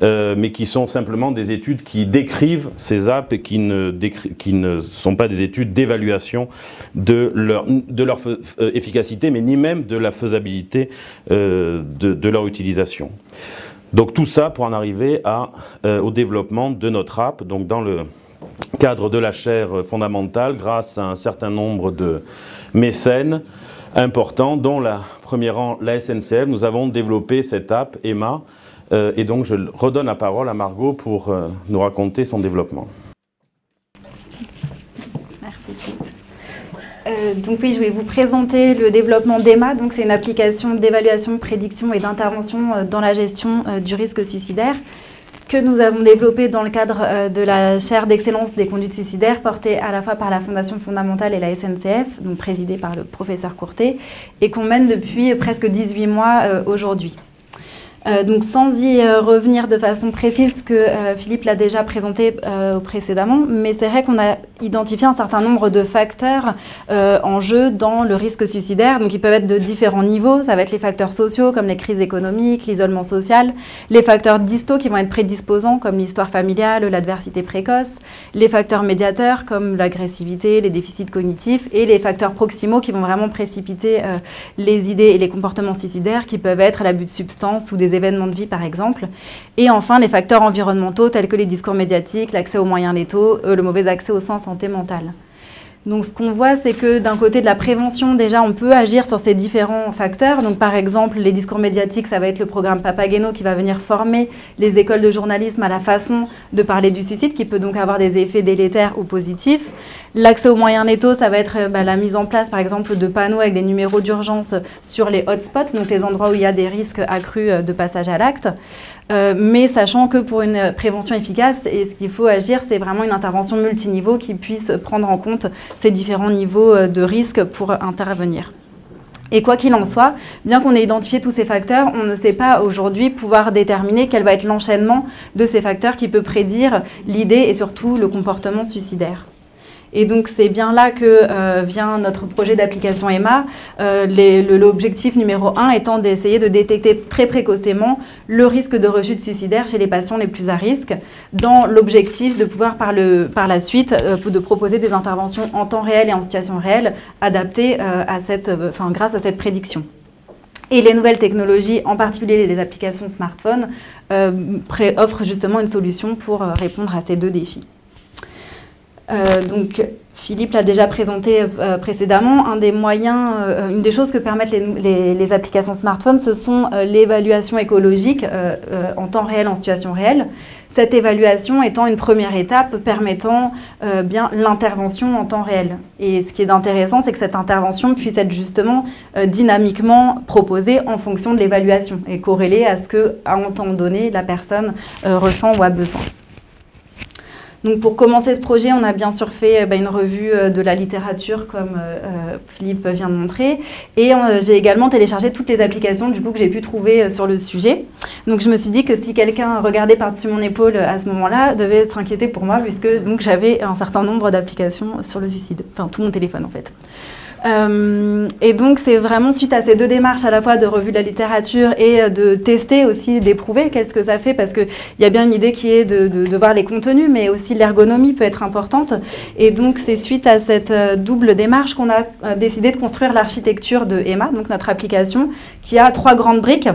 mais qui sont simplement des études qui décrivent ces apps et qui ne sont pas des études d'évaluation de leur efficacité, mais ni même de la faisabilité de leur utilisation. Donc tout ça pour en arriver au développement de notre app, donc dans le cadre de la chaire fondamentale, grâce à un certain nombre de mécènes importants, dont premier rang la SNCF, nous avons développé cette app Emma, et donc je redonne la parole à Margot pour nous raconter son développement. Merci. Donc oui, je voulais vous présenter le développement d'Emma. Donc c'est une application d'évaluation, prédiction et d'intervention dans la gestion du risque suicidaire que nous avons développé dans le cadre de la chaire d'excellence des conduites suicidaires portée à la fois par la Fondation fondamentale et la SNCF, donc présidée par le professeur Courtet, et qu'on mène depuis presque 18 mois aujourd'hui. Donc sans y revenir de façon précise, parce que Philippe l'a déjà présenté précédemment, mais c'est vrai qu'on a identifié un certain nombre de facteurs en jeu dans le risque suicidaire. Donc ils peuvent être de différents niveaux. Ça va être les facteurs sociaux comme les crises économiques, l'isolement social, les facteurs distaux qui vont être prédisposants comme l'histoire familiale, l'adversité précoce, les facteurs médiateurs comme l'agressivité, les déficits cognitifs, et les facteurs proximaux qui vont vraiment précipiter les idées et les comportements suicidaires qui peuvent être l'abus de substances ou des événements de vie par exemple. Et enfin les facteurs environnementaux tels que les discours médiatiques, l'accès aux moyens létaux, le mauvais accès aux soins en santé mentale. Donc ce qu'on voit, c'est que d'un côté de la prévention, déjà on peut agir sur ces différents facteurs. Donc par exemple les discours médiatiques, ça va être le programme Papageno qui va venir former les écoles de journalisme à la façon de parler du suicide, qui peut donc avoir des effets délétères ou positifs. L'accès aux moyens létaux, ça va être la mise en place, par exemple, de panneaux avec des numéros d'urgence sur les hotspots, donc les endroits où il y a des risques accrus de passage à l'acte. Mais sachant que pour une prévention efficace, et ce qu'il faut agir, c'est vraiment une intervention multiniveau qui puisse prendre en compte ces différents niveaux de risque pour intervenir. Et quoi qu'il en soit, bien qu'on ait identifié tous ces facteurs, on ne sait pas aujourd'hui pouvoir déterminer quel va être l'enchaînement de ces facteurs qui peut prédire l'idée et surtout le comportement suicidaire. Et donc c'est bien là que vient notre projet d'application Emma, l'objectif numéro 1 étant d'essayer de détecter très précocement le risque de rechute suicidaire chez les patients les plus à risque, dans l'objectif de pouvoir par la suite de proposer des interventions en temps réel et en situation réelle adaptées grâce à cette prédiction. Et les nouvelles technologies, en particulier les applications smartphone, offrent justement une solution pour répondre à ces deux défis. Donc, Philippe l'a déjà présenté précédemment. Un des moyens, une des choses que permettent les applications smartphone, ce sont l'évaluation écologique en temps réel, en situation réelle. Cette évaluation étant une première étape permettant bien l'intervention en temps réel. Et ce qui est intéressant, c'est que cette intervention puisse être justement dynamiquement proposée en fonction de l'évaluation et corrélée à ce qu'à un temps donné, la personne ressent ou a besoin. Donc pour commencer ce projet, on a bien sûr fait une revue de la littérature comme Philippe vient de montrer, et j'ai également téléchargé toutes les applications du coup que j'ai pu trouver sur le sujet. Donc je me suis dit que si quelqu'un regardait par-dessus mon épaule à ce moment-là, devait s'inquiéter pour moi puisque donc j'avais un certain nombre d'applications sur le suicide, enfin tout mon téléphone en fait. Et donc c'est vraiment suite à ces deux démarches à la fois de revue de la littérature et de tester aussi, d'éprouver qu'est-ce que ça fait, parce qu'il y a bien une idée qui est de voir les contenus, mais aussi l'ergonomie peut être importante. Et donc c'est suite à cette double démarche qu'on a décidé de construire l'architecture de Emma, donc notre application, qui a 3 grandes briques.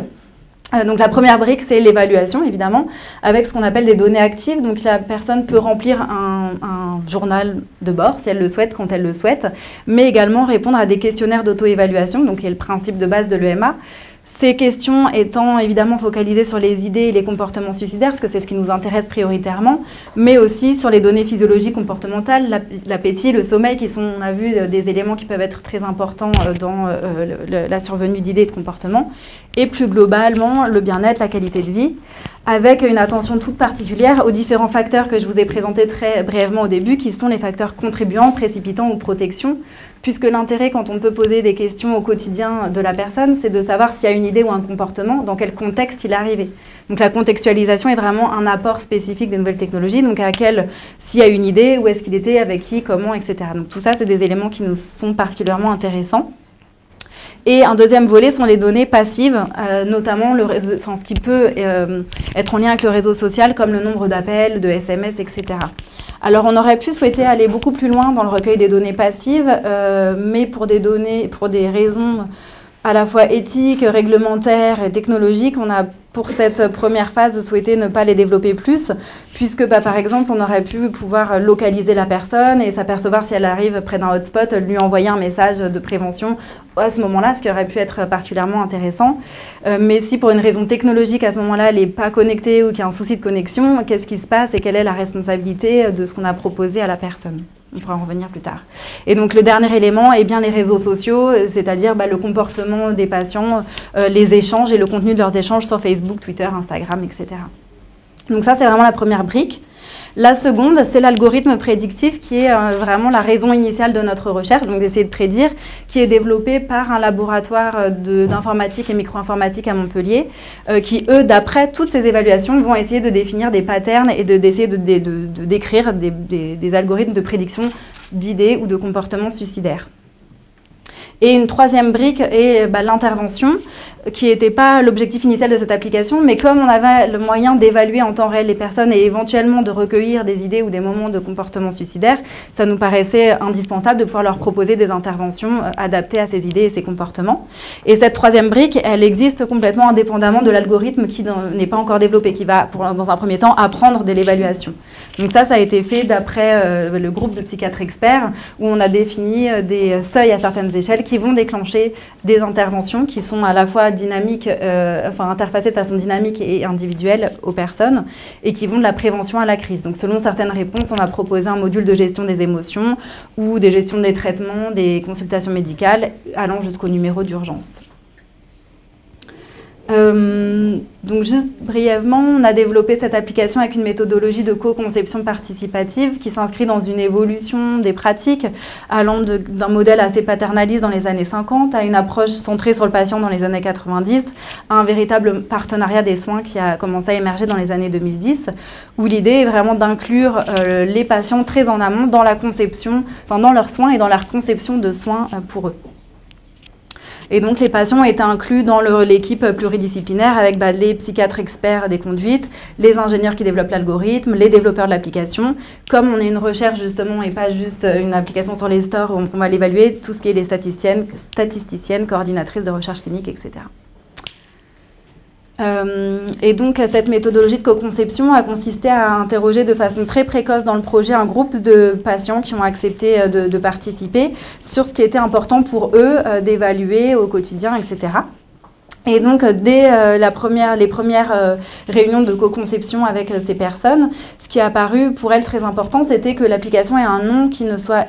Donc la première brique, c'est l'évaluation, évidemment, avec ce qu'on appelle des données actives. Donc la personne peut remplir un journal de bord, si elle le souhaite, quand elle le souhaite, mais également répondre à des questionnaires d'auto-évaluation, donc qui est le principe de base de l'EMA. Ces questions étant évidemment focalisées sur les idées et les comportements suicidaires, parce que c'est ce qui nous intéresse prioritairement, mais aussi sur les données physiologiques comportementales, l'appétit, le sommeil, qui sont, on a vu, des éléments qui peuvent être très importants dans la survenue d'idées et de comportements, et plus globalement, le bien-être, la qualité de vie, avec une attention toute particulière aux différents facteurs que je vous ai présentés très brièvement au début, qui sont les facteurs contribuants, précipitants ou protection, puisque l'intérêt, quand on peut poser des questions au quotidien de la personne, c'est de savoir s'il y a une idée ou un comportement, dans quel contexte il est arrivé. Donc la contextualisation est vraiment un apport spécifique des nouvelles technologies, donc s'il y a une idée, où est-ce qu'il était, avec qui, comment, etc. Donc tout ça, c'est des éléments qui nous sont particulièrement intéressants. Et un deuxième volet sont les données passives, notamment ce qui peut être en lien avec le réseau social, comme le nombre d'appels, de SMS, etc. Alors on aurait pu souhaiter aller beaucoup plus loin dans le recueil des données passives, mais pour des raisons à la fois éthiques, réglementaires et technologiques, on a pour cette première phase souhaité ne pas les développer plus, puisque par exemple on aurait pu pouvoir localiser la personne et s'apercevoir si elle arrive près d'un hotspot, lui envoyer un message de prévention à ce moment-là, ce qui aurait pu être particulièrement intéressant. Mais si pour une raison technologique à ce moment-là elle n'est pas connectée ou qu'il y a un souci de connexion, qu'est-ce qui se passe et quelle est la responsabilité de ce qu'on a proposé à la personne ? On pourra en revenir plus tard. Et donc le dernier élément est bien les réseaux sociaux, c'est-à-dire le comportement des patients, les échanges et le contenu de leurs échanges sur Facebook, Twitter, Instagram, etc. Donc ça, c'est vraiment la première brique. La seconde, c'est l'algorithme prédictif qui est vraiment la raison initiale de notre recherche, donc d'essayer de prédire, qui est développé par un laboratoire d'informatique et micro-informatique à Montpellier, qui, eux, d'après toutes ces évaluations, vont essayer de définir des patterns et d'essayer de décrire des algorithmes de prédiction d'idées ou de comportements suicidaires. Et une troisième brique est l'intervention, qui n'était pas l'objectif initial de cette application, mais comme on avait le moyen d'évaluer en temps réel les personnes et éventuellement de recueillir des idées ou des moments de comportement suicidaire, ça nous paraissait indispensable de pouvoir leur proposer des interventions adaptées à ces idées et ces comportements. Et cette troisième brique, elle existe complètement indépendamment de l'algorithme qui n'est pas encore développé, qui va, dans un premier temps, apprendre de l'évaluation. Donc ça a été fait d'après le groupe de psychiatres experts, où on a défini des seuils à certaines échelles qui vont déclencher des interventions qui sont à la fois dynamiques, interfacées de façon dynamique et individuelle aux personnes, et qui vont de la prévention à la crise. Donc selon certaines réponses, on va proposer un module de gestion des émotions ou des gestions des traitements, des consultations médicales, allant jusqu'au numéro d'urgence. Donc juste brièvement, on a développé cette application avec une méthodologie de co-conception participative qui s'inscrit dans une évolution des pratiques allant d'un modèle assez paternaliste dans les années 50 à une approche centrée sur le patient dans les années 90, à un véritable partenariat des soins qui a commencé à émerger dans les années 2010, où l'idée est vraiment d'inclure les patients très en amont dans la conception, dans leurs soins et dans leur conception de soins pour eux. Et donc, les patients étaient inclus dans l'équipe pluridisciplinaire avec les psychiatres experts des conduites, les ingénieurs qui développent l'algorithme, les développeurs de l'application. Comme on est une recherche, justement, et pas juste une application sur les stores où on va l'évaluer, tout ce qui est les statisticiennes, coordinatrices de recherche clinique, etc. Et donc, cette méthodologie de co-conception a consisté à interroger de façon très précoce dans le projet un groupe de patients qui ont accepté de participer sur ce qui était important pour eux d'évaluer au quotidien, etc. Et donc, dès les premières réunions de co-conception avec ces personnes, ce qui est apparu pour elles très important, c'était que l'application ait un nom qui ne soit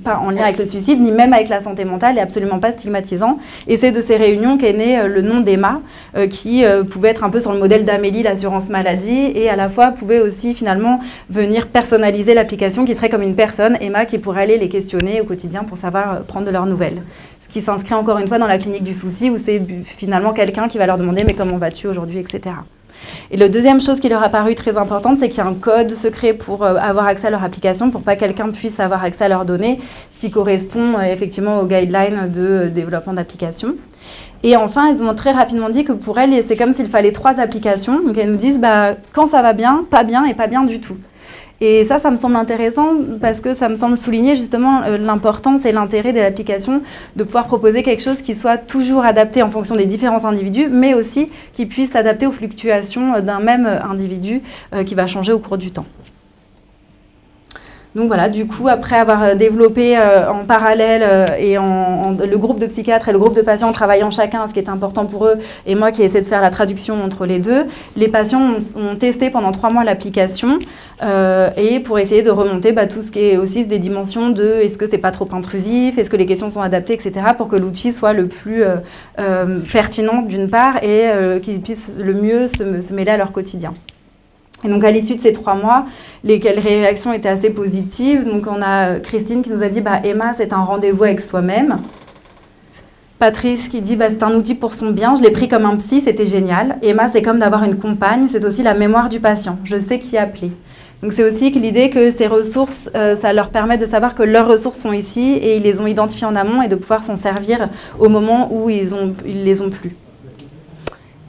pas en lien avec le suicide, ni même avec la santé mentale, et absolument pas stigmatisant. Et c'est de ces réunions qu'est né le nom d'Emma, qui pouvait être un peu sur le modèle d'Amélie, l'assurance maladie, et à la fois pouvait aussi finalement venir personnaliser l'application, qui serait comme une personne, Emma, qui pourrait aller les questionner au quotidien pour savoir prendre de leurs nouvelles. Ce qui s'inscrit encore une fois dans la clinique du souci, où c'est finalement quelqu'un qui va leur demander « mais comment vas-tu aujourd'hui ?» etc. Et la deuxième chose qui leur a paru très importante, c'est qu'il y a un code secret pour avoir accès à leur application, pour pas que quelqu'un puisse avoir accès à leurs données, ce qui correspond effectivement aux guidelines de développement d'application. Et enfin, elles ont très rapidement dit que pour elles, c'est comme s'il fallait 3 applications. Donc elles nous disent quand ça va bien et pas bien du tout. Et ça me semble intéressant parce que ça me semble souligner justement l'importance et l'intérêt de l'application de pouvoir proposer quelque chose qui soit toujours adapté en fonction des différents individus, mais aussi qui puisse s'adapter aux fluctuations d'un même individu qui va changer au cours du temps. Donc voilà, du coup, après avoir développé en parallèle le groupe de psychiatres et le groupe de patients travaillant chacun à ce qui est important pour eux, et moi qui essaie de faire la traduction entre les deux, les patients ont testé pendant 3 mois l'application et pour essayer de remonter tout ce qui est aussi des dimensions de est-ce que c'est pas trop intrusif, est-ce que les questions sont adaptées, etc. pour que l'outil soit le plus pertinent d'une part et qu'ils puissent le mieux se mêler à leur quotidien. Et donc, à l'issue de ces 3 mois, les réactions étaient assez positives. Donc, on a Christine qui nous a dit « Emma, c'est un rendez-vous avec soi-même ». Patrice qui dit « c'est un outil pour son bien, je l'ai pris comme un psy, c'était génial. Emma, c'est comme d'avoir une compagne, c'est aussi la mémoire du patient, je sais qui appeler ». Donc, c'est aussi que l'idée que ces ressources, ça leur permet de savoir que leurs ressources sont ici et ils les ont identifiées en amont et de pouvoir s'en servir au moment où ils les ont plus.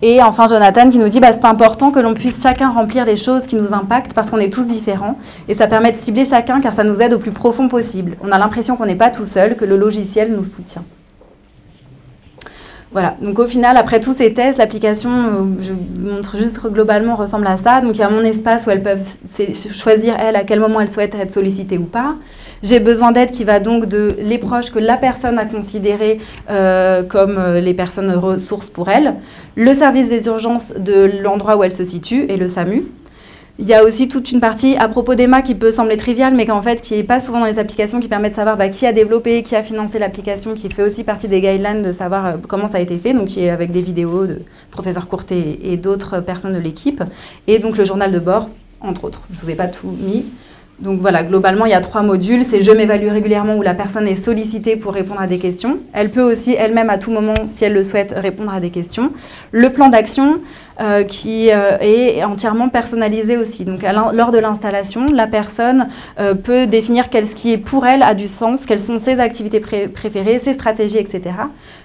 Et enfin, Jonathan qui nous dit c'est important que l'on puisse chacun remplir les choses qui nous impactent parce qu'on est tous différents et ça permet de cibler chacun car ça nous aide au plus profond possible. On a l'impression qu'on n'est pas tout seul, que le logiciel nous soutient. Voilà, donc au final, après tous ces tests, l'application, je vous montre juste globalement, ressemble à ça. Donc il y a mon espace où elles peuvent choisir, à quel moment elles souhaitent être sollicitées ou pas. J'ai besoin d'aide qui va donc de les proches que la personne a considérés comme les personnes ressources pour elle, le service des urgences de l'endroit où elle se situe et le SAMU. Il y a aussi toute une partie à propos d'Emma qui peut sembler triviale, mais qui n'est pas souvent dans les applications, qui permet de savoir qui a développé, qui a financé l'application, qui fait aussi partie des guidelines de savoir comment ça a été fait, donc qui est avec des vidéos de professeur Courtet et d'autres personnes de l'équipe, et donc le journal de bord, entre autres. Je ne vous ai pas tout mis. Donc voilà, globalement, il y a 3 modules. C'est « Je m'évalue régulièrement » où la personne est sollicitée pour répondre à des questions. Elle peut aussi elle-même, à tout moment, si elle le souhaite, répondre à des questions. Le plan d'action qui est entièrement personnalisé aussi. Donc lors de l'installation, la personne peut définir ce qui est pour elle a du sens, quelles sont ses activités préférées, ses stratégies, etc.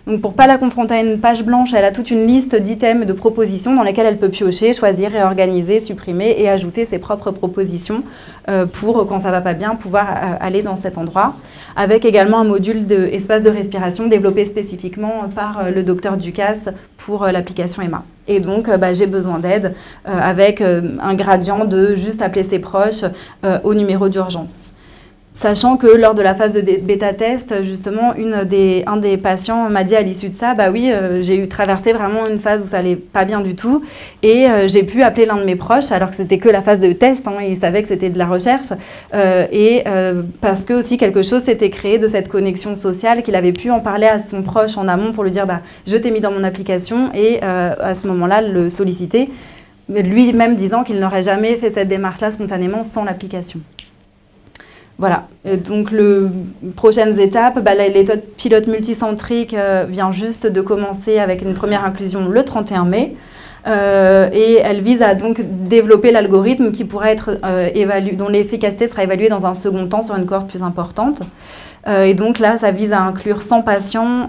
Donc pour ne pas la confronter à une page blanche, elle a toute une liste d'items, de propositions dans lesquelles elle peut piocher, choisir, réorganiser, supprimer et ajouter ses propres propositions pour, quand ça ne va pas bien, pouvoir aller dans cet endroit. avec également un module d'espace de respiration développé spécifiquement par le docteur Ducasse pour l'application Emma. Et donc, j'ai besoin d'aide avec un gradient de juste appeler ses proches au numéro d'urgence. Sachant que lors de la phase de bêta-test, justement, un des patients m'a dit à l'issue de ça, oui, j'ai traversé vraiment une phase où ça allait pas bien du tout, et j'ai pu appeler l'un de mes proches, alors que c'était que la phase de test, il savait que c'était de la recherche, parce que aussi quelque chose s'était créé de cette connexion sociale, qu'il avait pu en parler à son proche en amont pour lui dire, je t'ai mis dans mon application, et à ce moment-là, le solliciter, lui-même disant qu'il n'aurait jamais fait cette démarche-là spontanément sans l'application. Voilà, donc les prochaines étapes, l'étude pilote multicentrique vient juste de commencer avec une première inclusion le 31 mai. Et elle vise à donc développer l'algorithme qui pourra être dont l'efficacité sera évaluée dans un second temps sur une cohorte plus importante. Et donc là, ça vise à inclure 100 patients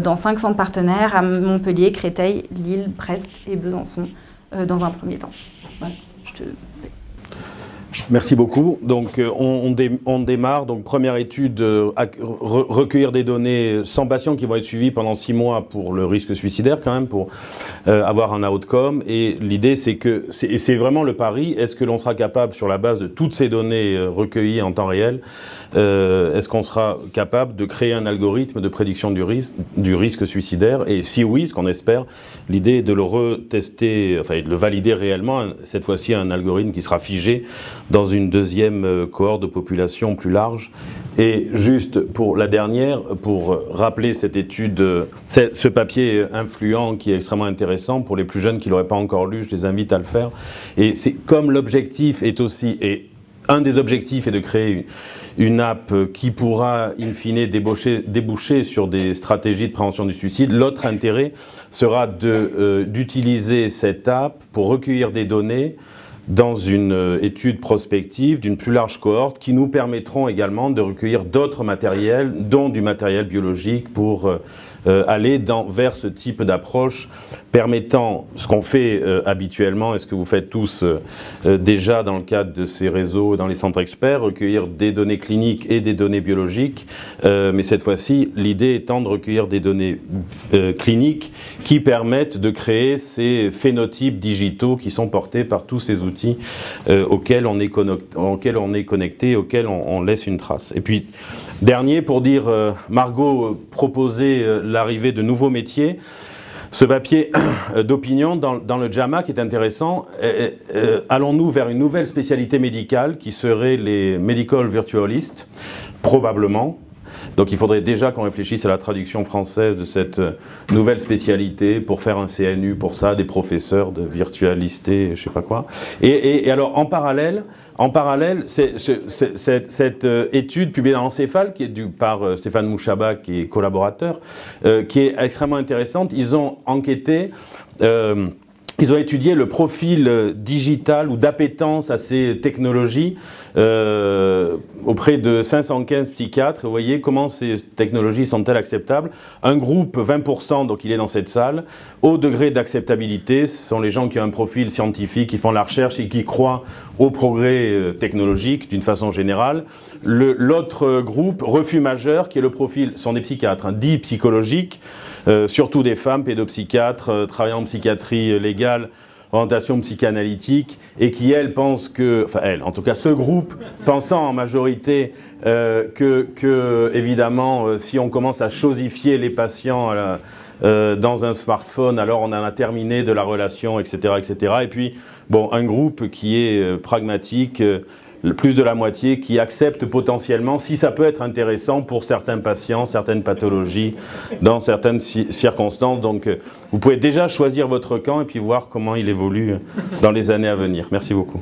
dans 5 centres partenaires à Montpellier, Créteil, Lille, Brest et Besançon dans un premier temps. Voilà, Merci beaucoup. Donc on démarre. Donc première étude, recueillir des données 100 patients qui vont être suivis pendant 6 mois pour le risque suicidaire quand même, pour avoir un outcome. Et l'idée c'est que, c'est vraiment le pari, est-ce que l'on sera capable sur la base de toutes ces données recueillies en temps réel, est-ce qu'on sera capable de créer un algorithme de prédiction du risque suicidaire? Et si oui, ce qu'on espère, l'idée est de le retester, enfin de le valider réellement, cette fois-ci un algorithme qui sera figé dans une deuxième cohorte de population plus large. Et juste pour la dernière, pour rappeler cette étude, ce papier influent qui est extrêmement intéressant pour les plus jeunes qui ne l'auraient pas encore lu, je les invite à le faire. Et c'est comme l'objectif est aussi, et un des objectifs est de créer une app qui pourra in fine déboucher sur des stratégies de prévention du suicide. L'autre intérêt sera d'utiliser cette app pour recueillir des données dans une étude prospective d'une plus large cohorte qui nous permettront également de recueillir d'autres matériels, dont du matériel biologique pour aller vers ce type d'approche permettant ce qu'on fait habituellement et ce que vous faites tous déjà dans le cadre de ces réseaux, dans les centres experts, recueillir des données cliniques et des données biologiques, mais cette fois-ci, l'idée étant de recueillir des données cliniques qui permettent de créer ces phénotypes digitaux qui sont portés par tous ces outils auxquels on est connecté, auxquels on laisse une trace. Et puis, dernier, pour dire, Margot proposait l'arrivée de nouveaux métiers. Ce papier d'opinion dans le JAMA qui est intéressant, allons-nous vers une nouvelle spécialité médicale qui serait les medical virtualists? Probablement. Donc il faudrait déjà qu'on réfléchisse à la traduction française de cette nouvelle spécialité pour faire un CNU pour ça, des professeurs de virtualistes, je sais pas quoi. Et alors en parallèle, cette étude publiée dans l'Encéphale, qui est par Stéphane Mouchaba, qui est collaborateur, qui est extrêmement intéressante. Ils ont enquêté, ils ont étudié le profil digital ou d'appétence à ces technologies auprès de 515 psychiatres. Vous voyez comment ces technologies sont-elles acceptables? Un groupe, 20%, donc il est dans cette salle, au degré d'acceptabilité, ce sont les gens qui ont un profil scientifique, qui font la recherche et qui croient au progrès technologique d'une façon générale. L'autre groupe, refus majeur, qui est le profil, sont des psychiatres, dit psychologiques, surtout des femmes, pédopsychiatres, travaillant en psychiatrie légale, orientation psychanalytique, et qui, elles, pensent que, enfin, elles, en tout cas ce groupe, pensant en majorité que évidemment, si on commence à chosifier les patients dans un smartphone, alors on en a terminé de la relation, etc., etc. Et puis, bon, un groupe qui est pragmatique, plus de la moitié, qui accepte potentiellement, si ça peut être intéressant pour certains patients, certaines pathologies, dans certaines circonstances. Donc, vous pouvez déjà choisir votre camp et puis voir comment il évolue dans les années à venir. Merci beaucoup.